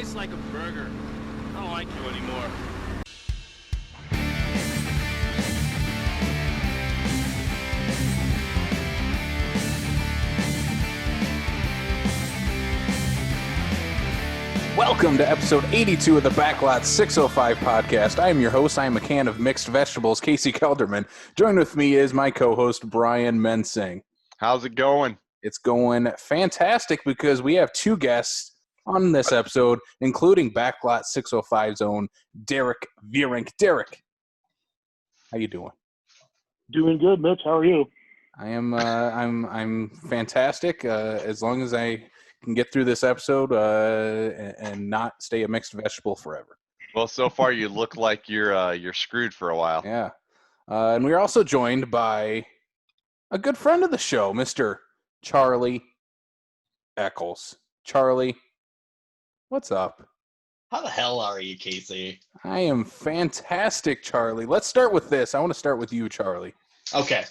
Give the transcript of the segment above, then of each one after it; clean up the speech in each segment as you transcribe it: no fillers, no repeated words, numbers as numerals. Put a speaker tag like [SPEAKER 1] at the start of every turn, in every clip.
[SPEAKER 1] tastes like a burger. I don't like you anymore.
[SPEAKER 2] Welcome to episode 82 of the Backlot 605 podcast. I am your host. I am a can of mixed vegetables, Casey Kelderman. Joined with me is my co-host, Brian Mensing.
[SPEAKER 3] How's it going?
[SPEAKER 2] It's going fantastic because we have two guests on this episode, including Backlot 605's own Derek Vierink. Derek, how you doing?
[SPEAKER 4] Doing good, Mitch. How are you?
[SPEAKER 2] I am. I'm fantastic. As long as I can get through this episode and not stay a mixed vegetable forever.
[SPEAKER 3] Well, so far you look like you're screwed for a while.
[SPEAKER 2] Yeah. And we're also joined by a good friend of the show, Mr. Charlie Eccles. Charlie, what's up?
[SPEAKER 5] How the hell are you, Casey?
[SPEAKER 2] I am fantastic, Charlie. Let's start with this. I want to start with you, Charlie.
[SPEAKER 5] Okay.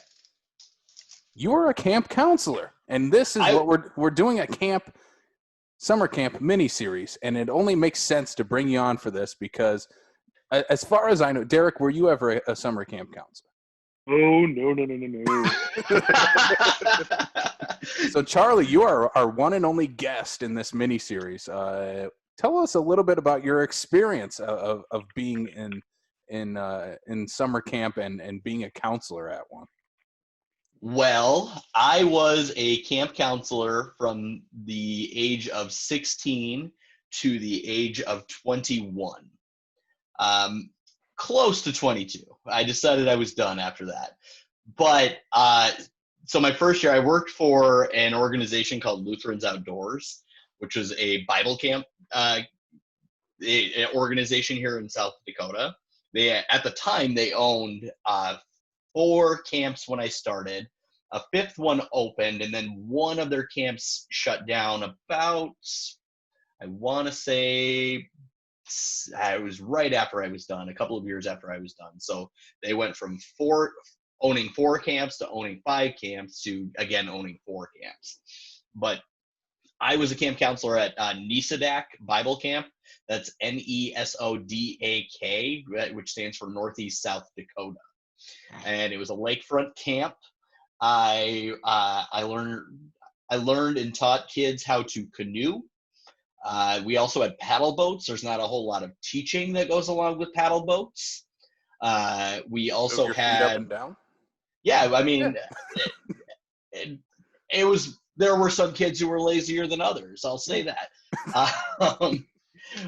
[SPEAKER 2] You are a camp counselor, and this is what we're doing a summer camp mini-series, and it only makes sense to bring you on for this because, as far as I know, Derek, were you ever a summer camp counselor?
[SPEAKER 4] Oh, no.
[SPEAKER 2] So, Charlie, you are our one and only guest in this mini-series. Tell us a little bit about your experience of being in summer camp and being a counselor at one.
[SPEAKER 5] Well, I was a camp counselor from the age of 16 to the age of 21. Close to 22. I decided I was done after that. But so my first year, I worked for an organization called Lutherans Outdoors, which was a Bible camp an organization here in South Dakota. At the time, they owned 4 camps when I started. A 5th one opened, and then one of their camps shut down about, I want to say, it was right after I was done, a couple of years after I was done. So they went from owning 4 camps to owning 5 camps to, again, owning 4 camps. But I was a camp counselor at Nesodak Bible Camp. That's NESODAK, which stands for Northeast South Dakota. And it was a lakefront camp. I learned and taught kids how to canoe. We also had paddle boats. There's not a whole lot of teaching that goes along with paddle boats. We also
[SPEAKER 2] Your feet
[SPEAKER 5] had
[SPEAKER 2] up and down?
[SPEAKER 5] Yeah, I mean, it was. There were some kids who were lazier than others. I'll say that.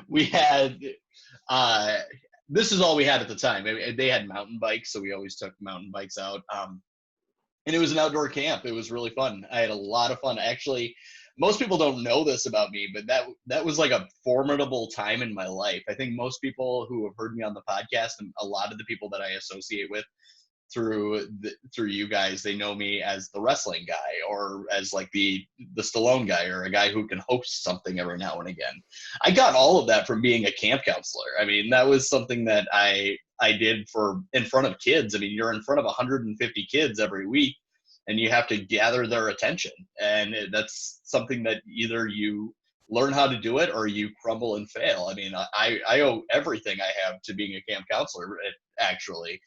[SPEAKER 5] We had. This is all we had at the time. They had mountain bikes, so we always took mountain bikes out. And it was an outdoor camp. It was really fun. I had a lot of fun. Actually, most people don't know this about me, but that was like a formidable time in my life. I think most people who have heard me on the podcast, and a lot of the people that I associate with through you guys, they know me as the wrestling guy, or as like the Stallone guy, or a guy who can host something every now and again. I got all of that from being a camp counselor. I mean, that was something that I did in front of kids. I mean, you're in front of 150 kids every week, and you have to gather their attention. And that's something that either you learn how to do it or you crumble and fail. I mean, I owe everything I have to being a camp counselor, actually.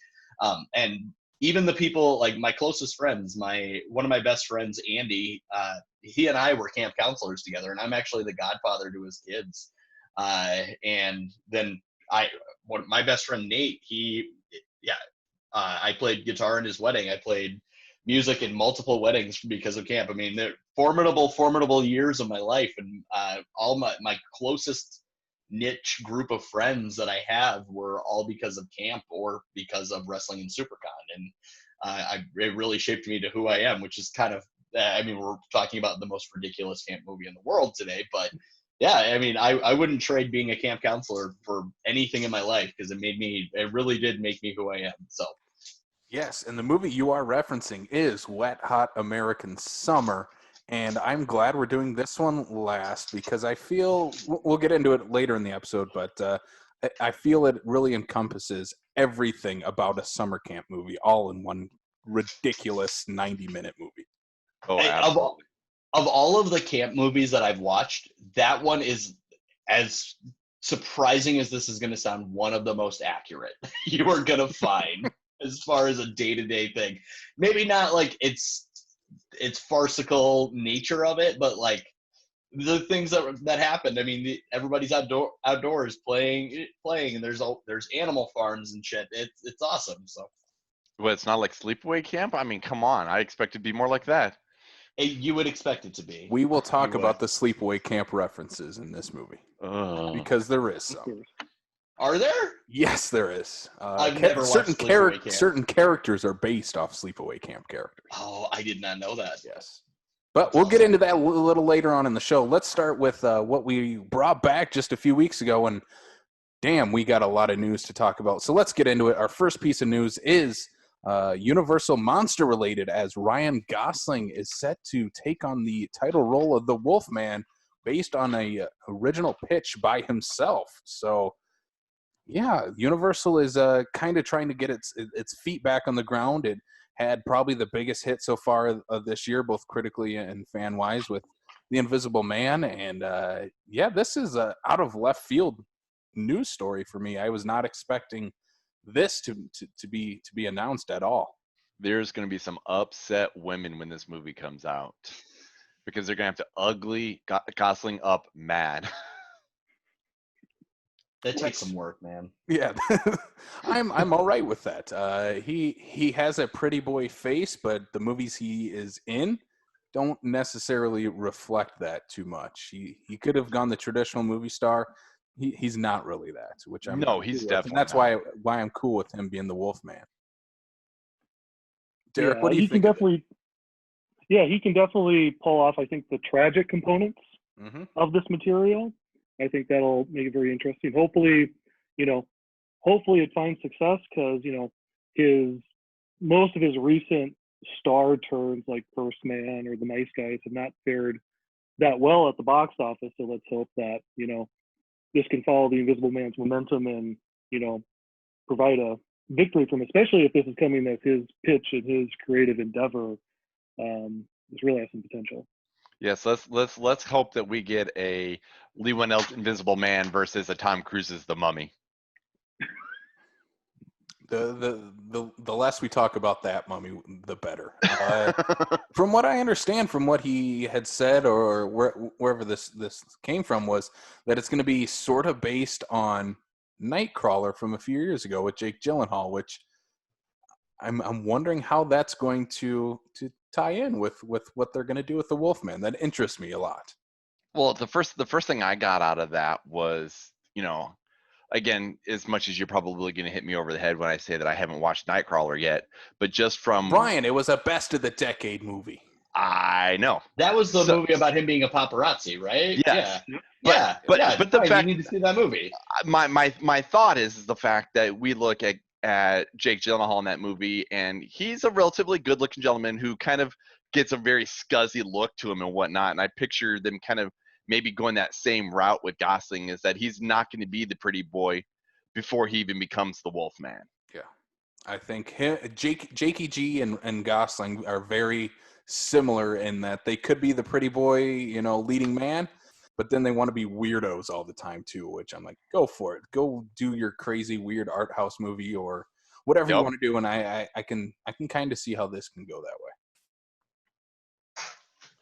[SPEAKER 5] And even the people, like my closest friends, one of my best friends, Andy, he and I were camp counselors together, and I'm actually the godfather to his kids. And then my best friend, Nate, I played guitar in his wedding. I played music in multiple weddings because of camp. I mean, they're formidable years of my life, and all my closest niche group of friends that I have were all because of camp or because of wrestling in SuperCon. And it really shaped me to who I am, which is kind of, I mean, we're talking about the most ridiculous camp movie in the world today, but yeah, I mean, I wouldn't trade being a camp counselor for anything in my life, because it really did make me who I am. So.
[SPEAKER 2] Yes, and the movie you are referencing is Wet Hot American Summer, and I'm glad we're doing this one last because I feel we'll get into it later in the episode, but I feel it really encompasses everything about a summer camp movie all in one ridiculous 90-minute movie.
[SPEAKER 3] Oh, absolutely.
[SPEAKER 5] Of all of the camp movies that I've watched, that one is as surprising as this is going to sound, one of the most accurate you are going to find as far as a day-to-day thing. Maybe not like its farcical nature of it, but like the things that happened. I mean, everybody's outdoors playing, and there's animal farms and shit. It's awesome. So,
[SPEAKER 3] Well, it's not like sleepaway camp. I mean, come on. I expect it to be more like that.
[SPEAKER 5] you would expect it to be.
[SPEAKER 2] We will talk
[SPEAKER 5] You
[SPEAKER 2] about
[SPEAKER 5] would.
[SPEAKER 2] the sleepaway camp references in this movie
[SPEAKER 3] Ugh.
[SPEAKER 2] because there is
[SPEAKER 4] Of
[SPEAKER 2] some.
[SPEAKER 4] course.
[SPEAKER 5] Are there?
[SPEAKER 2] Yes, there is.
[SPEAKER 5] I've never watched
[SPEAKER 2] certain
[SPEAKER 5] Sleepaway Camp.
[SPEAKER 2] certain characters are based off sleepaway camp characters.
[SPEAKER 5] Oh, I did not know that.
[SPEAKER 2] Yes. But we'll get into that a little later on in the show. Let's start with what we brought back just a few weeks ago, and damn, we got a lot of news to talk about. So let's get into it. Our first piece of news is Universal Monster related, as Ryan Gosling is set to take on the title role of the Wolfman based on a original pitch by himself. So yeah, Universal is kind of trying to get its feet back on the ground. It had probably the biggest hit so far of this year, both critically and fan-wise, with The Invisible Man. And yeah, this is a out of left field news story for me. I was not expecting this to be announced at all.
[SPEAKER 3] There's going to be some upset women when this movie comes out because they're going to have to ugly Gosling up mad.
[SPEAKER 5] That takes some work, man.
[SPEAKER 2] Yeah, I'm all right with that. He has a pretty boy face, but the movies he is in don't necessarily reflect that too much. He could have gone the traditional movie star. He's not really that, which I'm
[SPEAKER 3] No, he's
[SPEAKER 2] cool with,
[SPEAKER 3] definitely
[SPEAKER 2] and that's
[SPEAKER 3] not.
[SPEAKER 2] why I'm cool with him being the Wolfman. Derek, what do
[SPEAKER 4] he
[SPEAKER 2] you
[SPEAKER 4] can
[SPEAKER 2] think?
[SPEAKER 4] definitely, he can definitely pull off, I think, the tragic components
[SPEAKER 2] Mm-hmm.
[SPEAKER 4] of this material. I think that'll make it very interesting. Hopefully it finds success, because most of his recent star turns, like First Man or The Nice Guys, have not fared that well at the box office. So let's hope that this can follow the Invisible Man's momentum and provide a victory for him, especially if this is coming as his pitch and his creative endeavor. This really has some potential.
[SPEAKER 3] Yes, let's hope that we get a Lee Winnell's Invisible Man versus a Tom Cruise's The Mummy.
[SPEAKER 2] The less we talk about that mummy, the better. From what I understand, from what he had said, or wherever this came from, was that it's going to be sort of based on Nightcrawler from a few years ago with Jake Gyllenhaal, which I'm wondering how that's going to tie in with what they're going to do with the Wolfman. That interests me a lot.
[SPEAKER 3] Well, the first thing I got out of that was, again, as much as you're probably going to hit me over the head when I say that I haven't watched Nightcrawler yet, but just from
[SPEAKER 2] Brian, it was a best of the decade movie.
[SPEAKER 3] I know.
[SPEAKER 5] That was the movie about him being a paparazzi, right?
[SPEAKER 3] Yes.
[SPEAKER 5] Yeah.
[SPEAKER 3] But the
[SPEAKER 5] Brian,
[SPEAKER 3] fact
[SPEAKER 5] you need to see that movie.
[SPEAKER 3] my thought is the fact that we look at Jake Gyllenhaal in that movie, and he's a relatively good-looking gentleman who kind of gets a very scuzzy look to him and whatnot. And I picture them kind of maybe going that same route with Gosling, is that he's not going to be the pretty boy before he even becomes the Wolfman.
[SPEAKER 2] Yeah, I think Jakey G and Gosling are very similar in that they could be the pretty boy, leading man, but then they want to be weirdos all the time too, which I'm like, go for it. Go do your crazy weird art house movie or whatever you want to do, and I can kind of see how this can go that way.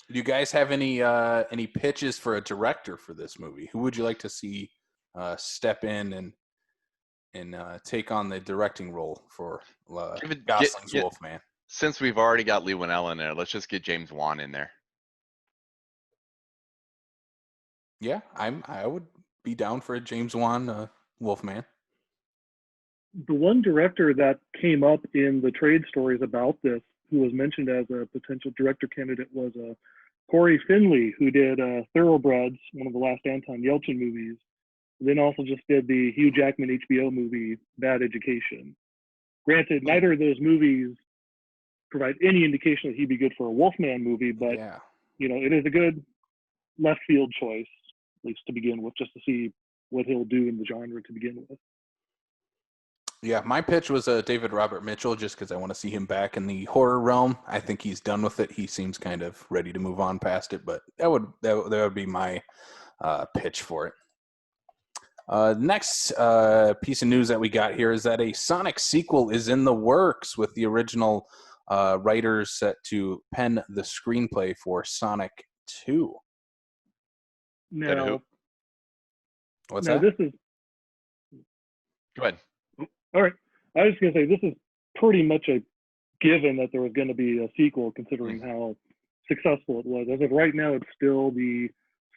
[SPEAKER 2] Do you guys have any pitches for a director for this movie? Who would you like to see step in and take on the directing role for Gosling's Wolfman?
[SPEAKER 3] Since we've already got Lee Winnell in there, let's just get James Wan in there.
[SPEAKER 2] Yeah, I would be down for a James Wan Wolfman.
[SPEAKER 4] The one director that came up in the trade stories about this, who was mentioned as a potential director candidate, was Corey Finley, who did Thoroughbreds, one of the last Anton Yelchin movies, then also just did the Hugh Jackman HBO movie, Bad Education. Granted, neither of those movies provide any indication that he'd be good for a Wolfman movie, but
[SPEAKER 2] Yeah.
[SPEAKER 4] It is a good left field choice, at least to begin with, just to see what he'll do in the genre to begin with.
[SPEAKER 2] Yeah, my pitch was David Robert Mitchell, just because I want to see him back in the horror realm. I think he's done with it. He seems kind of ready to move on past it, but that would be my pitch for it. Next piece of news that we got here is that a Sonic sequel is in the works, with the original writers set to pen the screenplay for Sonic 2.
[SPEAKER 4] Now,
[SPEAKER 2] What's
[SPEAKER 4] now
[SPEAKER 2] that?
[SPEAKER 4] this is
[SPEAKER 3] Go ahead.
[SPEAKER 4] all right. I was going to say this is pretty much a given that there was going to be a sequel, considering how successful it was. As of right now, it's still the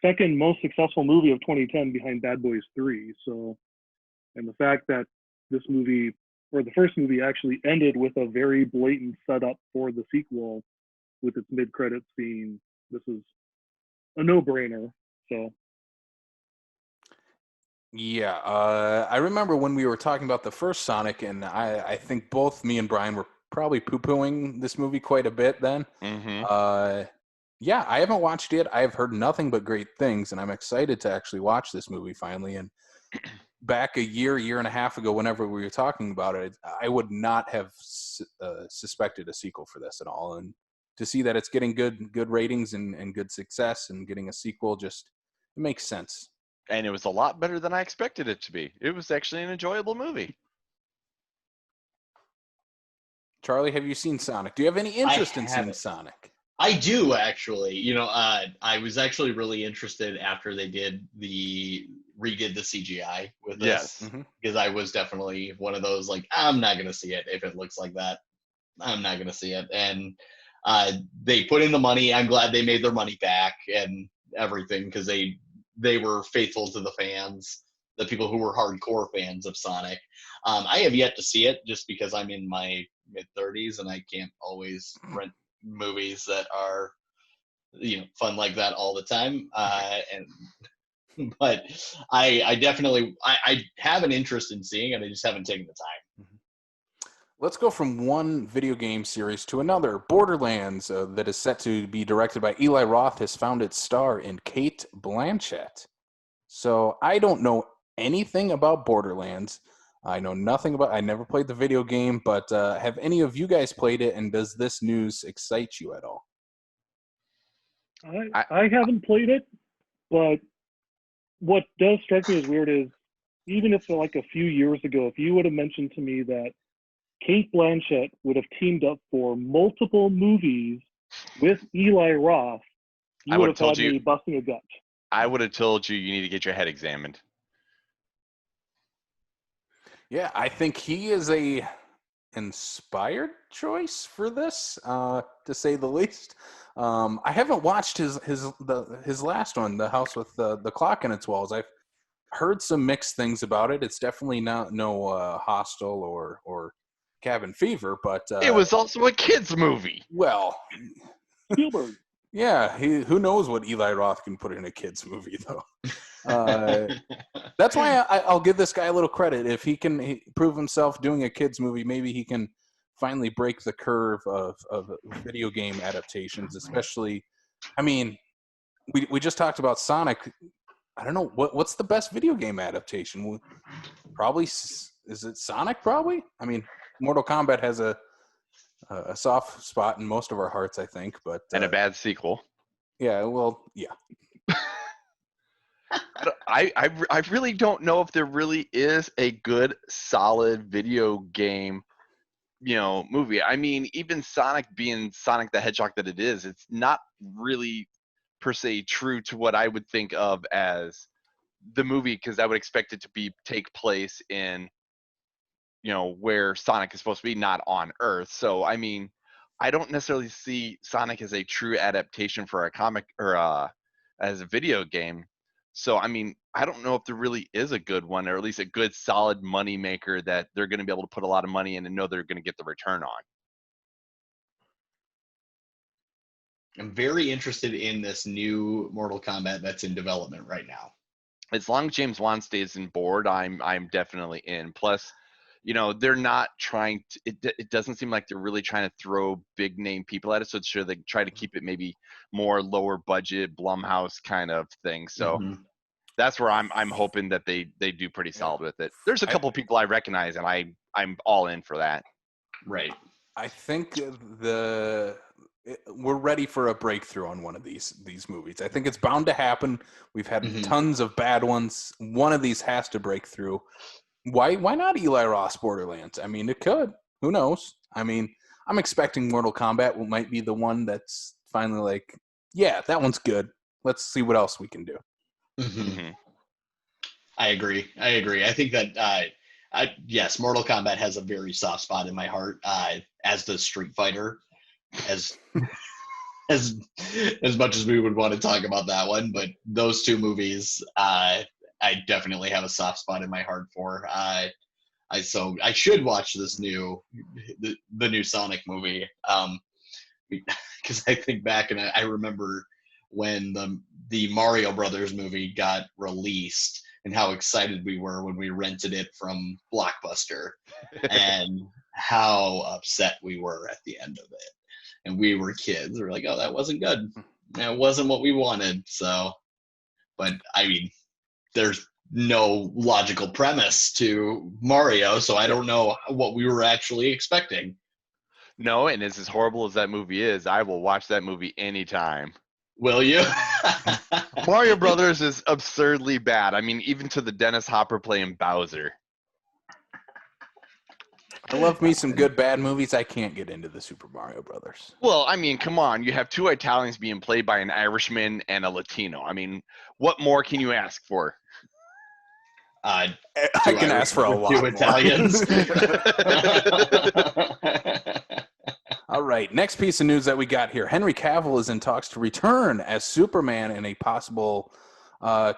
[SPEAKER 4] second most successful movie of 2010 behind Bad Boys 3. So, and the fact that this movie, or the first movie, actually ended with a very blatant setup for the sequel with its mid-credit scene, this is a no-brainer. So,
[SPEAKER 2] Yeah, I remember when we were talking about the first Sonic, and I think both me and Brian were probably poo-pooing this movie quite a bit then.
[SPEAKER 3] Mm-hmm.
[SPEAKER 2] Yeah, I haven't watched it. I have heard nothing but great things, and I'm excited to actually watch this movie finally. And back a year and a half ago, whenever we were talking about it, I would not have suspected a sequel for this at all. And to see that it's getting good ratings and good success and getting a sequel, just it makes sense.
[SPEAKER 3] And it was a lot better than I expected it to be. It was actually an enjoyable movie.
[SPEAKER 2] Charlie, have you seen Sonic? Do you have any interest in seeing
[SPEAKER 5] haven't.
[SPEAKER 2] Sonic?
[SPEAKER 5] I do actually. I was actually really interested after they redid the CGI with this.
[SPEAKER 3] Yes.
[SPEAKER 2] Mm-hmm.
[SPEAKER 5] Because I was definitely one of those like, I'm not gonna see it if it looks like that. I'm not gonna see it. And they put in the money. I'm glad they made their money back and everything, because they were faithful to the fans, the people who were hardcore fans of Sonic. I have yet to see it just because I'm in my mid-30s and I can't always rent movies that are fun like that all the time. But I definitely I have an interest in seeing it. I just haven't taken the time.
[SPEAKER 2] Let's go from one video game series to another. Borderlands, that is set to be directed by Eli Roth, has found its star in Cate Blanchett. So I don't know anything about Borderlands. I know nothing about. I never played the video game, but have any of you guys played it? And does this news excite you at all?
[SPEAKER 4] I haven't played it, but what does strike me as weird is, even if like a few years ago, if you would have mentioned to me that Cate Blanchett would have teamed up for multiple movies with Eli Roth, you would have had me busting a gut.
[SPEAKER 3] I would have told you need to get your head examined.
[SPEAKER 2] Yeah, I think he is a inspired choice for this, to say the least. I haven't watched his last one, The House with the Clock in Its Walls. I've heard some mixed things about it. It's definitely no Hostel or Cabin Fever, but
[SPEAKER 3] it was also a kids movie.
[SPEAKER 2] Well,
[SPEAKER 4] Spielberg.
[SPEAKER 2] Yeah, who knows what Eli Roth can put in a kids movie though. That's why I'll give this guy a little credit. If he can prove himself doing a kids movie, maybe he can finally break the curve of video game adaptations. Especially, I mean, we just talked about Sonic. I don't know what's the best video game adaptation. Probably is it Sonic? Probably. I mean, Mortal Kombat has a soft spot in most of our hearts, I think, but
[SPEAKER 3] and a bad sequel.
[SPEAKER 2] Yeah, well, yeah.
[SPEAKER 3] I really don't know if there really is a good, solid video game, movie. I mean, even Sonic being Sonic the Hedgehog that it is, it's not really per se true to what I would think of as the movie, because I would expect it to take place in, where Sonic is supposed to be, not on Earth. So, I mean, I don't necessarily see Sonic as a true adaptation for a comic or as a video game. So, I mean, I don't know if there really is a good one, or at least a good, solid money maker that they're going to be able to put a lot of money in and know they're going to get the return on.
[SPEAKER 5] I'm very interested in this new Mortal Kombat that's in development right now.
[SPEAKER 3] As long as James Wan stays on board, I'm definitely in. Plus, they're not trying to, it doesn't seem like they're really trying to throw big name people at it. So it's sure they try to keep it maybe more lower budget, Blumhouse kind of thing. So that's where I'm hoping that they do pretty solid with it. There's a couple of people I recognize, and I'm all in for that.
[SPEAKER 5] Right.
[SPEAKER 2] I think we're ready for a breakthrough on one of these movies. I think it's bound to happen. We've had
[SPEAKER 5] Mhm.
[SPEAKER 2] tons of bad ones. One of these has to break through. Why not Eli Roth Borderlands? I mean, it could. Who knows? I mean, I'm expecting Mortal Kombat might be the one that's finally like, yeah, that one's good. Let's see what else we can do.
[SPEAKER 5] Mhm.
[SPEAKER 3] Mhm.
[SPEAKER 5] I agree. I think that yes, Mortal Kombat has a very soft spot in my heart. As does Street Fighter. As as as much as we would want to talk about that one, but those two movies, I definitely have a soft spot in my heart for. So I should watch this the new Sonic movie. Because I think back and I remember when the Mario Brothers movie got released and how excited we were when we rented it from Blockbuster and how upset we were at the end of it. And we were kids. We were like, oh, that wasn't good. That wasn't what we wanted. So, but I mean, there's no logical premise to Mario, so I don't know what we were actually expecting.
[SPEAKER 3] No, and as horrible as that movie is, I will watch that movie anytime.
[SPEAKER 5] Will you?
[SPEAKER 3] Mario Brothers is absurdly bad. I mean, even to the Dennis Hopper playing Bowser.
[SPEAKER 2] I love me some good bad movies. I can't get into the Super Mario Brothers.
[SPEAKER 3] Well, I mean, come on. You have two Italians being played by an Irishman and a Latino. I mean, what more can you ask for?
[SPEAKER 2] I can ask for a lot
[SPEAKER 5] two
[SPEAKER 2] more.
[SPEAKER 5] Italians.
[SPEAKER 2] All right, next piece of news that we got here. Henry Cavill is in talks to return as Superman in a possible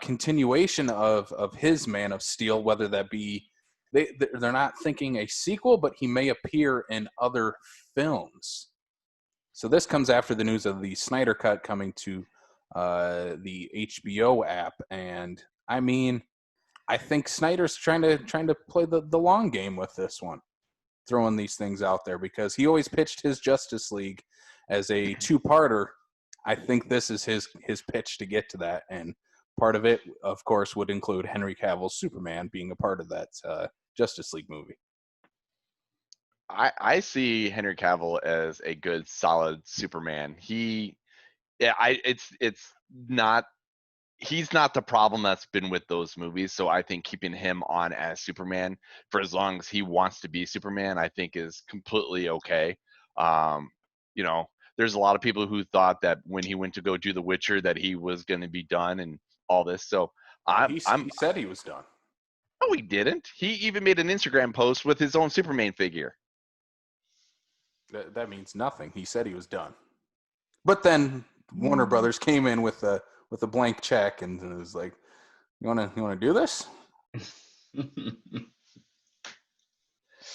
[SPEAKER 2] continuation of his Man of Steel, whether that be they're not thinking a sequel, but he may appear in other films. So this comes after the news of the Snyder Cut coming to the HBO app, and I mean, I think Snyder's trying to play the long game with this one, throwing these things out there because he always pitched his Justice League as a two-parter. I think this is his pitch to get to that, and part of it, of course, would include Henry Cavill's Superman being a part of that Justice League movie.
[SPEAKER 3] I see Henry Cavill as a good, solid Superman. It's not. He's not the problem that's been with those movies. So I think keeping him on as Superman for as long as he wants to be Superman, I think is completely okay. You know, there's a lot of people who thought that when he went to go do The Witcher that he was going to be done and all this. So
[SPEAKER 2] He said he was done.
[SPEAKER 3] No, he didn't. He even made an Instagram post with his own Superman figure.
[SPEAKER 2] That means nothing. He said he was done. But then Warner Brothers came in with a blank check and it was like, you wanna do this?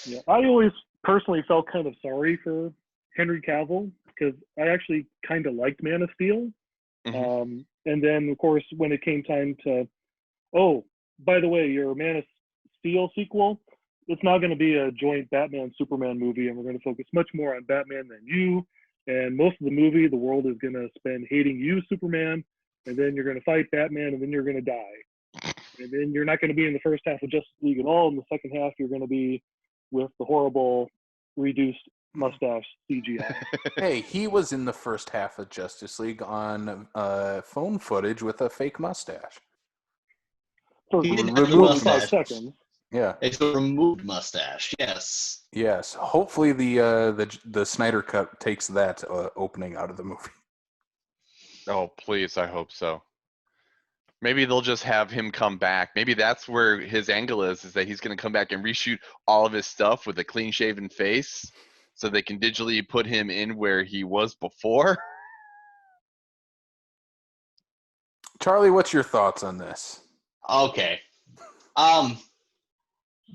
[SPEAKER 4] Yeah, I always personally felt kind of sorry for Henry Cavill because I actually kind of liked Man of Steel.
[SPEAKER 3] Mhm.
[SPEAKER 4] And then, of course, when it came time to, oh, by the way, your Man of Steel sequel, it's not going to be a joint Batman-Superman movie, and we're going to focus much more on Batman than you. And most of the movie, the world is going to spend hating you, Superman, and then you're going to fight Batman, and then you're going to die. And then you're not going to be in the first half of Justice League at all. In the second half, you're going to be with the horrible reduced mustache CGI.
[SPEAKER 2] Hey, he was in the first half of Justice League on phone footage with a fake mustache.
[SPEAKER 4] For
[SPEAKER 5] He did have a
[SPEAKER 2] removed
[SPEAKER 4] 5
[SPEAKER 5] mustache.
[SPEAKER 4] seconds.
[SPEAKER 2] Yeah.
[SPEAKER 5] It's a removed mustache. Yes.
[SPEAKER 2] Yes. Hopefully the Snyder Cut takes that opening out of the movie.
[SPEAKER 3] Oh, please, I hope so. Maybe they'll just have him come back. Maybe that's where his angle is that he's going to come back and reshoot all of his stuff with a clean-shaven face so they can digitally put him in where he was before.
[SPEAKER 2] Charlie, what's your thoughts on this?
[SPEAKER 5] Okay.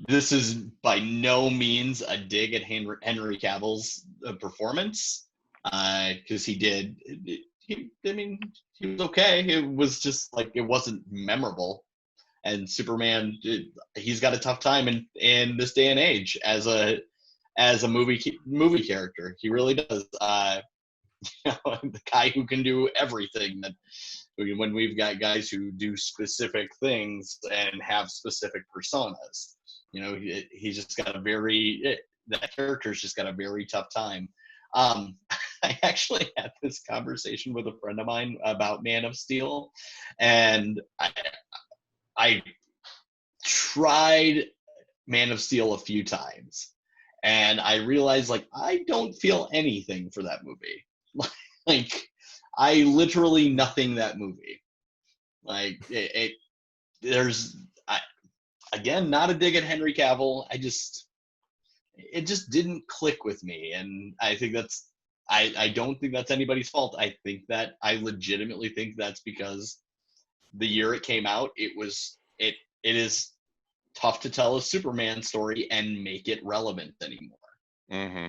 [SPEAKER 5] This is by no means a dig at Henry Cavill's performance, because he did. I mean, he was okay. It was just like it wasn't memorable. And Superman, he's got a tough time in this day and age as a movie character. He really does. The guy who can do everything. That when we've got guys who do specific things and have specific personas, he's just got that character's just got a very tough time. I actually had this conversation with a friend of mine about Man of Steel, and I tried Man of Steel a few times, and I realized like I don't feel anything for that movie. Like I literally nothing that movie. Like it there's I, again, not a dig at Henry Cavill. It just didn't click with me, and I think I don't think that's anybody's fault. I legitimately think that's because the year it came out, it is tough to tell a Superman story and make it relevant anymore.
[SPEAKER 3] Mm-hmm.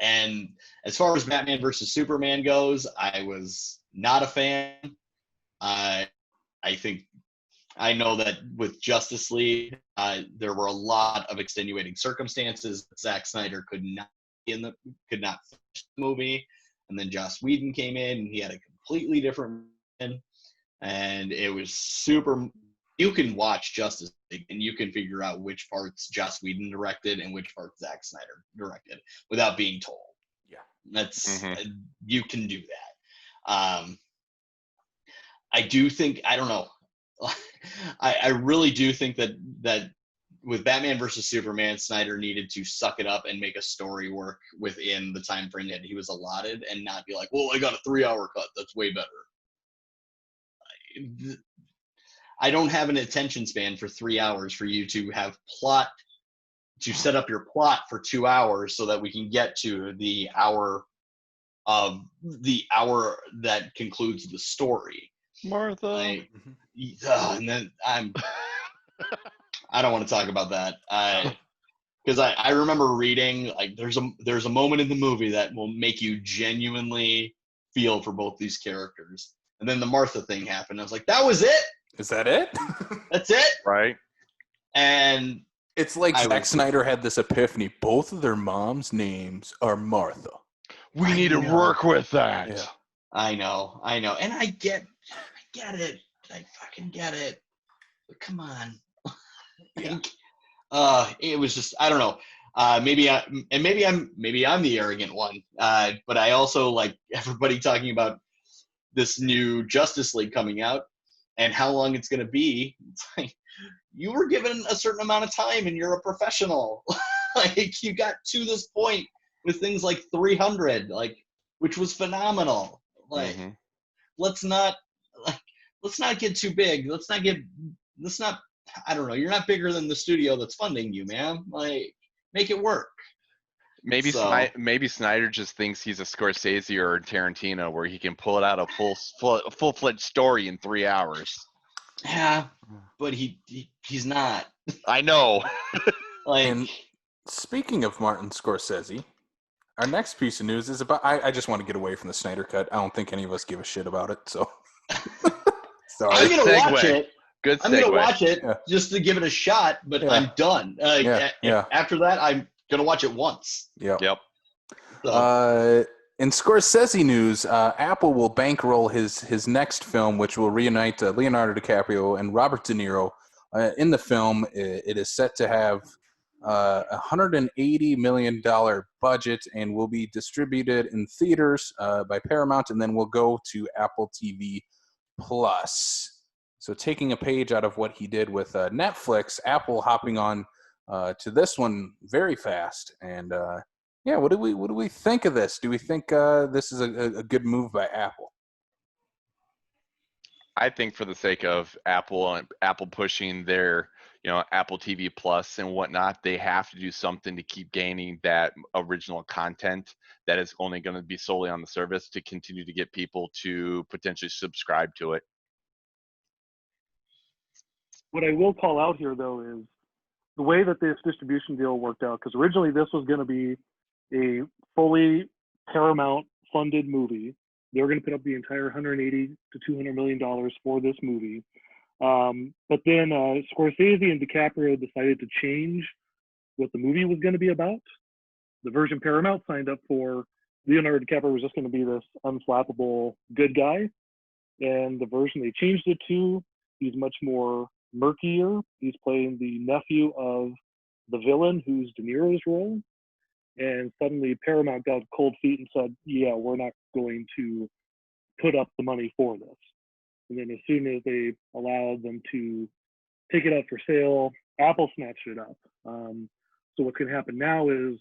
[SPEAKER 5] And as far as Batman versus Superman goes, I was not a fan. I think I know that with Justice League, there were a lot of extenuating circumstances. Zack Snyder could not finish the movie, and then Joss Whedon came in, and he had a completely different vision, and it was super. You can watch Justice League, and you can figure out which parts Joss Whedon directed and which parts Zack Snyder directed without being told.
[SPEAKER 2] Yeah.
[SPEAKER 5] That's you can do that. I do think I don't know. I really do think that with Batman versus Superman, Snyder needed to suck it up and make a story work within the time frame that he was allotted, and not be like, "Well, I got a 3-hour cut. That's way better." I don't have an attention span for 3 hours for you to have to set up your plot for 2 hours so that we can get to the hour that concludes the story.
[SPEAKER 3] Martha.
[SPEAKER 5] And then I don't want to talk about that. Because I remember reading like there's a moment in the movie that will make you genuinely feel for both these characters, and then the Martha thing happened. I was like, that was it.
[SPEAKER 2] Is that it?
[SPEAKER 5] That's it.
[SPEAKER 3] Right.
[SPEAKER 5] And
[SPEAKER 2] It's like Zack Snyder had this epiphany. Both of their moms' names are Martha.
[SPEAKER 3] We need to work with that.
[SPEAKER 2] Yeah.
[SPEAKER 5] I know, and I get it. I fucking get it. But come on. It was just I don't know. Maybe I'm the arrogant one. But I also like everybody talking about this new Justice League coming out and how long it's going to be. It's like you were given a certain amount of time and you're a professional. Like you got to this point with things like 300, like which was phenomenal. Like let's not get too big. Let's not I don't know. You're not bigger than the studio that's funding you, man. Like make it work.
[SPEAKER 3] Maybe
[SPEAKER 5] So-
[SPEAKER 3] maybe Snyder just thinks he's a Scorsese or a Tarantino, where he can pull out a full-fledged story in 3 hours.
[SPEAKER 5] Yeah, but he's not.
[SPEAKER 3] I know.
[SPEAKER 5] Like
[SPEAKER 2] And speaking of Martin Scorsese, our next piece of news is about. I just want to get away from the Snyder Cut. I don't think any of us give a shit about it. So sorry.
[SPEAKER 5] I'm gonna
[SPEAKER 3] segue.
[SPEAKER 5] watch it.
[SPEAKER 3] Good
[SPEAKER 5] I'm gonna
[SPEAKER 3] segue.
[SPEAKER 5] watch it
[SPEAKER 2] Yeah.
[SPEAKER 5] just to give it a shot, but
[SPEAKER 2] Yeah.
[SPEAKER 5] I'm done.
[SPEAKER 2] Yeah.
[SPEAKER 5] After that, I'm gonna watch it once.
[SPEAKER 2] Yeah.
[SPEAKER 3] Yep.
[SPEAKER 5] So,
[SPEAKER 2] In Scorsese news, Apple will bankroll his next film, which will reunite Leonardo DiCaprio and Robert De Niro. In the film, it is set to have $180 million budget and will be distributed in theaters by Paramount, and then will go to Apple TV Plus. So taking a page out of what he did with Netflix, Apple hopping on to this one very fast. And yeah, what do we think of this? Do we think this is a good move by Apple?
[SPEAKER 3] I think for the sake of Apple and Apple pushing their, Apple TV Plus and whatnot, they have to do something to keep gaining that original content that is only going to be solely on the service to continue to get people to potentially subscribe to it.
[SPEAKER 4] What I will call out here, though, is the way that this distribution deal worked out. Because originally this was going to be a fully Paramount-funded movie. They were going to put up the entire $180 to $200 million for this movie. But then Scorsese and DiCaprio decided to change what the movie was going to be about. The version Paramount signed up for, Leonardo DiCaprio was just going to be this unflappable good guy. And the version they changed it to, he's much more murkier. He's playing the nephew of the villain, who's De Niro's role. and suddenly Paramount got cold feet and said, yeah, we're not going to put up the money for this. And then as soon as they allowed them to take it up for sale, Apple snatched it up. So what's going to happen now is